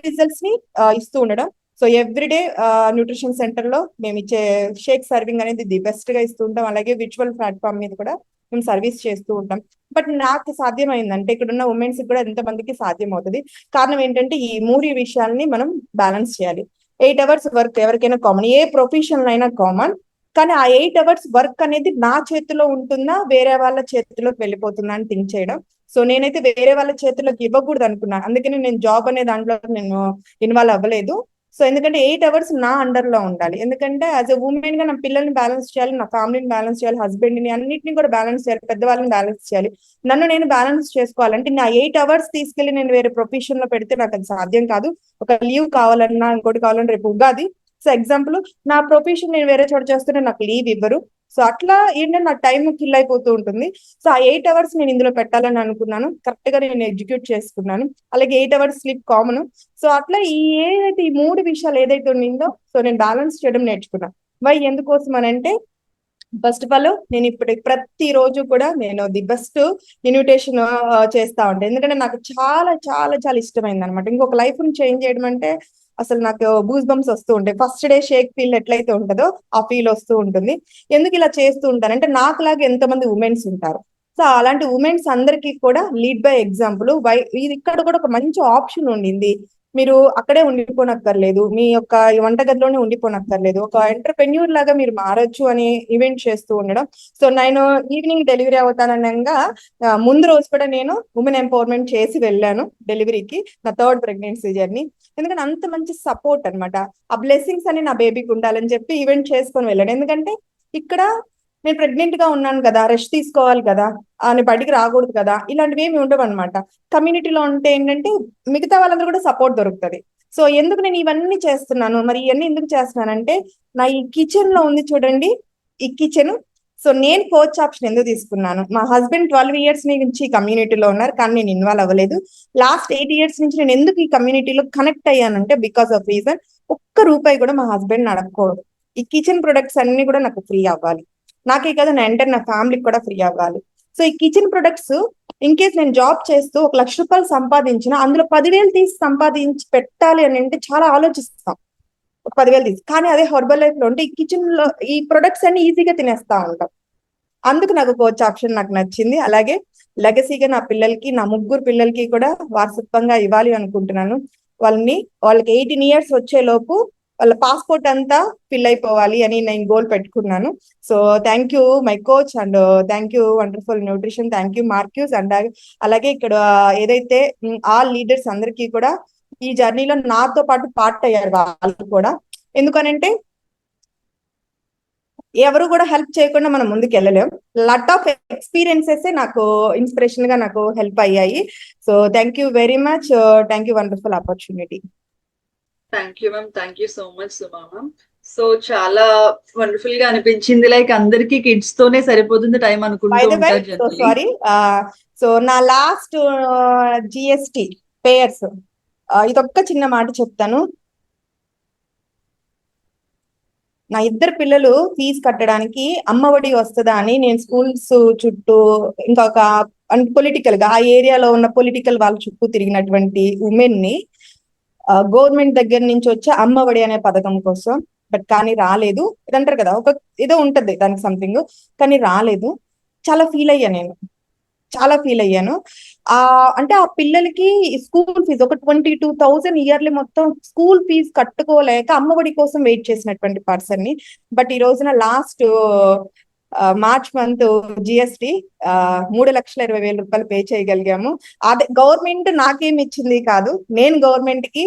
రిజల్ట్స్ ని ఇస్తూ ఉండడం. సో ఎవ్రీడే న్యూట్రిషన్ సెంటర్ లో మేము ఇచ్చే షేక్ సర్వింగ్ అనేది ది బెస్ట్ గా ఇస్తూ ఉంటాం. అలాగే విర్చువల్ ప్లాట్ఫామ్ మీద కూడా మేము సర్వీస్ చేస్తూ ఉంటాం. బట్ నాకు సాధ్యమైందంటే ఇక్కడ ఉన్న ఉమెన్స్ కూడా ఎంతమందికి సాధ్యం అవుతుంది. కారణం ఏంటంటే ఈ 3 విషయాల్ని మనం బ్యాలెన్స్ చేయాలి. 8 hours వర్క్ ఎవరికైనా కామన్, ఏ ప్రొఫెషన్ అయినా కామన్, కానీ ఆ 8 hours వర్క్ అనేది నా చేతిలో ఉంటుందా వేరే వాళ్ళ చేతిలోకి వెళ్ళిపోతుందా అని థింక్ చేయడం. సో నేనైతే వేరే వాళ్ళ చేతిలోకి ఇవ్వకూడదు అనుకున్నాను. అందుకని నేను జాబ్ అనే దాంట్లో నేను ఇన్వాల్వ్ అవ్వలేదు. సో ఎందుకంటే 8 hours నా అండర్ లో ఉండాలి. ఎందుకంటే యాజ్ ఎ ఉమెన్ గా నా పిల్లల్ని బ్యాలెన్స్ చేయాలి, నా ఫ్యామిలీని బ్యాలెన్స్ చేయాలి, హస్బెండ్ ని అన్నిటిని కూడా బ్యాలెన్స్ చేయాలి, పెద్దవాళ్ళని బ్యాలెన్స్ చేయాలి. నన్ను నేను బ్యాలెన్స్ చేసుకోవాలంటే నా 8 hours తీసుకెళ్లి నేను వేరే ప్రొఫెషన్ లో పెడితే నాకు అది సాధ్యం కాదు. ఒక లీవ్ కావాలన్నా, ఇంకోటి కావాలన్నా, రేపు ఉగాది సో ఎగ్జాంపుల్ నా ప్రొఫెషన్ నేను వేరే చోట చేస్తుంటే నాకు లీవ్ ఇవ్వరు. సో అట్లా ఏంటంటే నా టైం కిల్ అయిపోతూ ఉంటుంది. సో ఆ 8 hours నేను ఇందులో పెట్టాలని అనుకున్నాను, కరెక్ట్ గా నేను ఎగ్జిక్యూట్ చేసుకున్నాను. అలాగే 8 hours స్లీప్ కామన్. సో అట్లా ఏదైతే ఈ 3 విషయాలు ఏదైతే ఉండిందో సో నేను బ్యాలెన్స్ చేయడం నేర్చుకున్నాను. ఎందుకోసం అని అంటే ఫస్ట్ ఆఫ్ ఆల్ నేను ఇప్పుడు ప్రతి రోజు కూడా నేను ది బెస్ట్ ఇన్విటేషన్ చేస్తా ఉంటాను. ఎందుకంటే నాకు చాలా చాలా చాలా ఇష్టమైంది అనమాట. ఇంకొక లైఫ్ ని చేంజ్ చేయడం అంటే అసలు నాకు బూస్ బంప్స్ వస్తూ ఉంటాయి. ఫస్ట్ డే షేక్ ఫీల్ ఎట్లయితే ఉంటుందో ఆ ఫీల్ వస్తూ ఉంటుంది. ఎందుకు ఇలా చేస్తూ ఉంటాను అంటే నాకులాగా ఎంతమంది ఉమెన్స్ ఉంటారు. సో అలాంటి ఉమెన్స్ అందరికీ కూడా లీడ్ బై ఎగ్జాంపుల్. ఇది ఇక్కడ కూడా ఒక మంచి ఆప్షన్ ఉండింది. మీరు అక్కడే ఉండిపోనక్కర్లేదు, మీ యొక్క వంటగదిలోనే ఉండిపోనక్కర్లేదు, ఒక ఎంటర్ప్రెన్యూర్ లాగా మీరు మారొచ్చు అని ఈవెంట్ చేస్తూ ఉండడం. సో నేను ఈవినింగ్ డెలివరీ అవుతానగా ముందు రోజు కూడా నేను ఉమెన్ ఎంపవర్మెంట్ చేసి వెళ్ళాను డెలివరీకి, నా 3rd ప్రెగ్నెన్సీ జర్నీ. ఎందుకంటే అంత మంచి సపోర్ట్ అనమాట. ఆ బ్లెస్సింగ్స్ అని నా బేబీకి ఉండాలని చెప్పి ఈవెంట్ చేసుకొని వెళ్ళాను. ఎందుకంటే ఇక్కడ నేను ప్రెగ్నెంట్ గా ఉన్నాను కదా, రెస్ట్ తీసుకోవాలి కదా, నేను బయటికి రాకూడదు కదా, ఇలాంటివి ఏమి ఉండవు అనమాట. కమ్యూనిటీలో ఉంటే ఏంటంటే మిగతా వాళ్ళందరూ కూడా సపోర్ట్ దొరుకుతుంది. సో ఎందుకు నేను ఇవన్నీ చేస్తున్నాను, మరి ఇవన్నీ ఎందుకు చేస్తున్నానంటే నా ఈ కిచెన్ లో ఉంది చూడండి, ఈ కిచెన్. సో నేను కోచ్ ఆప్షన్ ఎందుకు తీసుకున్నాను, మా హస్బెండ్ 12 years నుంచి కమ్యూనిటీలో ఉన్నారు, కానీ నేను ఇన్వాల్వ్ అవ్వలేదు. లాస్ట్ 8 years నుంచి నేను ఎందుకు ఈ కమ్యూనిటీలో కనెక్ట్ అయ్యానంటే బికాస్ ఆఫ్ రీజన్, ₹1 కూడా మా హస్బెండ్ అడగకూడదు. ఈ కిచెన్ ప్రొడక్ట్స్ అన్ని కూడా నాకు ఫ్రీ అవ్వాలి, నాకే కదా నా ఎంటర్ నా ఫ్యామిలీకి కూడా ఫ్రీ అవ్వాలి. సో ఈ కిచెన్ ప్రొడక్ట్స్ ఇన్ కేస్ నేను జాబ్ చేస్తూ ₹1,00,000 సంపాదించిన అందులో 10,000 తీసి సంపాదించి పెట్టాలి అని అంటే చాలా ఆలోచిస్తాం, 10,000 తీసి. కానీ అదే హెర్బల్ లైఫ్ లో ఉంటే ఈ కిచెన్ లో ఈ ప్రొడక్ట్స్ అన్ని ఈజీగా తినేస్తా ఉంటాం. అందుకు నాకు కోచ్ ఆప్షన్ నాకు నచ్చింది. అలాగే లెగసీగా నా పిల్లలకి, నా 3 పిల్లలకి కూడా వారసత్వంగా ఇవ్వాలి అనుకుంటున్నాను. వాళ్ళకి 18 years వచ్చే లోపు వాళ్ళ పాస్పోర్ట్ అంతా ఫిల్ అయిపోవాలి అని నేను గోల్ పెట్టుకున్నాను. So thank you my coach and thank you wonderful nutrition, thank you Marquis. And అలాగే ఇక్కడ ఏదైతే ఆల్ లీడర్స్ అందరికీ కూడా ఈ జర్నీలో నాతో పాటు పార్ట్ అయ్యారు వాళ్ళు కూడా. ఎందుకనంటే ఎవరు కూడా హెల్ప్ చేయకుండా మనం ముందుకు వెళ్ళలేం. లాట్ ఆఫ్ ఎక్స్పీరియన్సెస్ నాకు ఇన్స్పిరేషన్ గా నాకు హెల్ప్ అయ్యాయి. So thank you very much, thank you wonderful opportunity. Thank you ma'am, thank you so much Suma ma'am. So చాలా వండర్ఫుల్ గా అనిపించింది. లైక్ అందరికి కిడ్స్ తోనే సరిపోతుంది టైం అనుకుంటూ. సారీ, సో నా లాస్ట్ GST పేయర్స్ ఇదొక్క చిన్న మాట చెప్తాను. నా 2 పిల్లలు ఫీజు కట్టడానికి అమ్మఒడి వస్తుందా అని నేను స్కూల్స్ చుట్టూ ఇంకొక పొలిటికల్ గా ఆ ఏరియాలో ఉన్న పొలిటికల్ వాళ్ళ చుట్టూ తిరిగినటువంటి ఉమెన్ ని గవర్నమెంట్ దగ్గర నుంచి వచ్చే అమ్మఒడి అనే పథకం కోసం, బట్ కానీ రాలేదు. ఇదంటారు కదా ఒక ఏదో ఉంటది దానికి సంథింగ్, కానీ రాలేదు. చాలా ఫీల్ అయ్యాను. అంటే ఆ పిల్లలకి స్కూల్ ఫీజు ఒక 22,000 ఇయర్లీ మొత్తం స్కూల్ ఫీజు కట్టుకోలేక అమ్మఒడి కోసం వెయిట్ చేసినటువంటి పర్సన్ ని. బట్ ఈ రోజున లాస్ట్ మార్చ్ మంత్ జిఎస్టి 3,20,000 రూపాయలు పే చేయగలిగాము. అదే గవర్నమెంట్ నాకేమి ఇచ్చింది కాదు, నేను గవర్నమెంట్ కి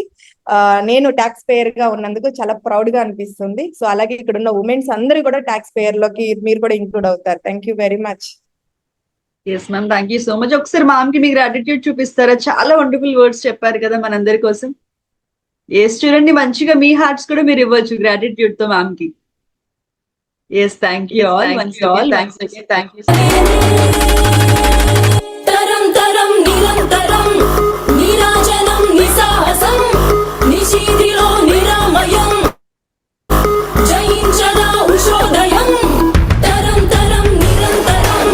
నేను ట్యాక్స్ పేయర్ గా ఉన్నందుకు చాలా ప్రౌడ్ గా అనిపిస్తుంది. సో అలాగే ఇక్కడ ఉన్న ఉమెన్స్ అందరూ కూడా ట్యాక్స్ పేయర్ లోకి మీరు కూడా ఇంక్లూడ్ అవుతారు. Thank you very much. Yes ma'am, thank you so much. ఒకసారి మ్యామ్ కి మీ గ్రాటిట్యూడ్ చూపిస్తారా? చాలా వండర్ఫుల్ వర్డ్స్ చెప్పారు కదా మనందరి కోసం. చూడండి, మంచిగా మీ హార్ట్స్ కూడా మీరు ఇవ్వచ్చు గ్రాటిట్యూడ్ తో మ్యామ్ కి. Yes, thank you all. Thank you. తరం తరం నిరంతరం నీరాజనం నిసాహసం నిశీధిలో నిరామయం జయించదా ఉషోదయం తరం తరం నిరంతరం.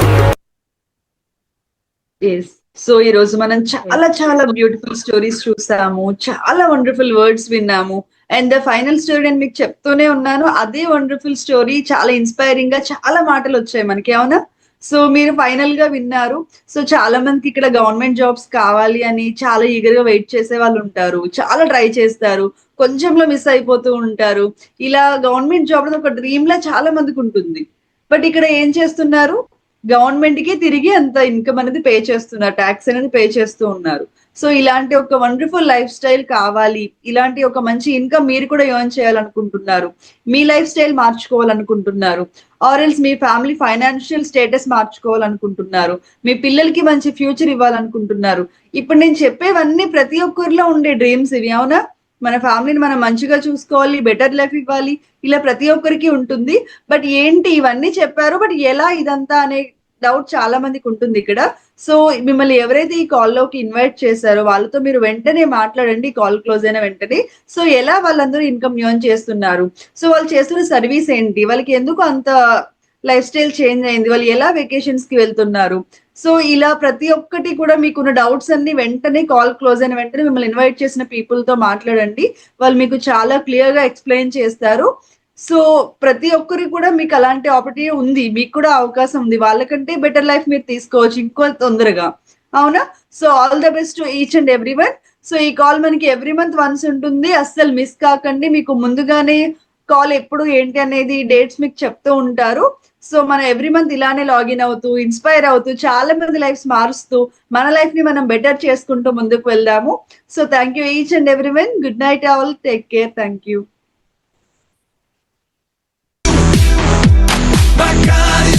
సో ఈ రోజు మనం చాలా చాలా బ్యూటిఫుల్ స్టోరీస్ చూసాము, చాలా వండర్ఫుల్ వర్డ్స్ విన్నాము. అండ్ ద ఫైనల్ స్టోరీ నేను మీకు చెప్తూనే ఉన్నాను, అదే వండర్ఫుల్ స్టోరీ, చాలా ఇన్స్పైరింగ్ గా చాలా మాటలు వచ్చాయి మనకి, అవునా? సో మీరు ఫైనల్ గా విన్నారు. సో చాలా మందికి ఇక్కడ గవర్నమెంట్ జాబ్స్ కావాలి అని చాలా ఈగర్ గా వెయిట్ చేసే వాళ్ళు ఉంటారు, చాలా ట్రై చేస్తారు, కొంచెంలో మిస్ అయిపోతూ ఉంటారు. ఇలా గవర్నమెంట్ జాబ్ ఒక డ్రీమ్ లా చాలా మందికి ఉంటుంది. బట్ ఇక్కడ ఏం చేస్తున్నారు, గవర్నమెంట్ కి తిరిగి అంత ఇన్కమ్ అనేది పే చేస్తున్నారు, ట్యాక్స్ అనేది పే చేస్తూ ఉన్నారు. సో ఇలాంటి ఒక వండర్ఫుల్ లైఫ్ స్టైల్ కావాలి, ఇలాంటి ఒక మంచి ఇన్కమ్ మీరు కూడా ఎర్న్ చేయాలనుకుంటున్నారు, మీ లైఫ్ స్టైల్ మార్చుకోవాలనుకుంటున్నారు, ఆర్ఎల్స్ మీ ఫ్యామిలీ ఫైనాన్షియల్ స్టేటస్ మార్చుకోవాలనుకుంటున్నారు, మీ పిల్లలకి మంచి ఫ్యూచర్ ఇవ్వాలనుకుంటున్నారు. ఇప్పుడు నేను చెప్పేవన్నీ ప్రతి ఒక్కరిలో ఉండే డ్రీమ్స్ ఇవి, అవునా? మన ఫ్యామిలీని మనం మంచిగా చూసుకోవాలి, బెటర్ లైఫ్ ఇవ్వాలి, ఇలా ప్రతి ఒక్కరికి ఉంటుంది. బట్ ఏంటి ఇవన్నీ చెప్పారు, బట్ ఎలా ఇదంతా అనే డౌట్ చాలా మందికి ఉంటుంది ఇక్కడ. సో మిమ్మల్ని ఎవరైతే ఈ కాల్లోకి ఇన్వైట్ చేశారో వాళ్ళతో మీరు వెంటనే మాట్లాడండి, కాల్ క్లోజ్ అయిన వెంటనే. సో ఎలా వాళ్ళందరూ ఇన్కమ్ ఎర్న్ చేస్తున్నారు, సో వాళ్ళు చేస్తున్న సర్వీస్ ఏంటి, వాళ్ళకి ఎందుకు అంత లైఫ్ స్టైల్ చేంజ్ అయింది, వాళ్ళు ఎలా వెకేషన్స్ కి వెళ్తున్నారు, సో ఇలా ప్రతి ఒక్కటి కూడా మీకున్న డౌట్స్ అన్ని వెంటనే కాల్ క్లోజ్ అయిన వెంటనే మిమ్మల్ని ఇన్వైట్ చేసిన పీపుల్ తో మాట్లాడండి, వాళ్ళు మీకు చాలా క్లియర్ గా ఎక్స్ప్లెయిన్ చేస్తారు. సో ప్రతి ఒక్కరికి కూడా మీకు అలాంటి ఆపర్చునిటీ ఉంది, మీకు కూడా అవకాశం ఉంది, వాళ్ళకంటే బెటర్ లైఫ్ మీరు తీసుకోవచ్చు ఇంకో తొందరగా, అవునా? So all the best to each and every one. So ఈ కాల్ మనకి ఎవ్రీ మంత్ వన్స్ ఉంటుంది, అస్సలు మిస్ కాకండి. మీకు ముందుగానే కాల్ ఎప్పుడు ఏంటి అనేది డేట్స్ మీకు చెప్తూ ఉంటారు. సో మనం ఎవ్రీ మంత్ ఇలానే లాగిన్ అవుతూ ఇన్స్పైర్ అవుతూ చాలా మంది లైఫ్స్ మారుస్తూ మన లైఫ్ ని మనం బెటర్ చేసుకుంటూ ముందుకు వెళ్దాము. So thank you each and every one. Good night all, take care, thank you. Bacardi,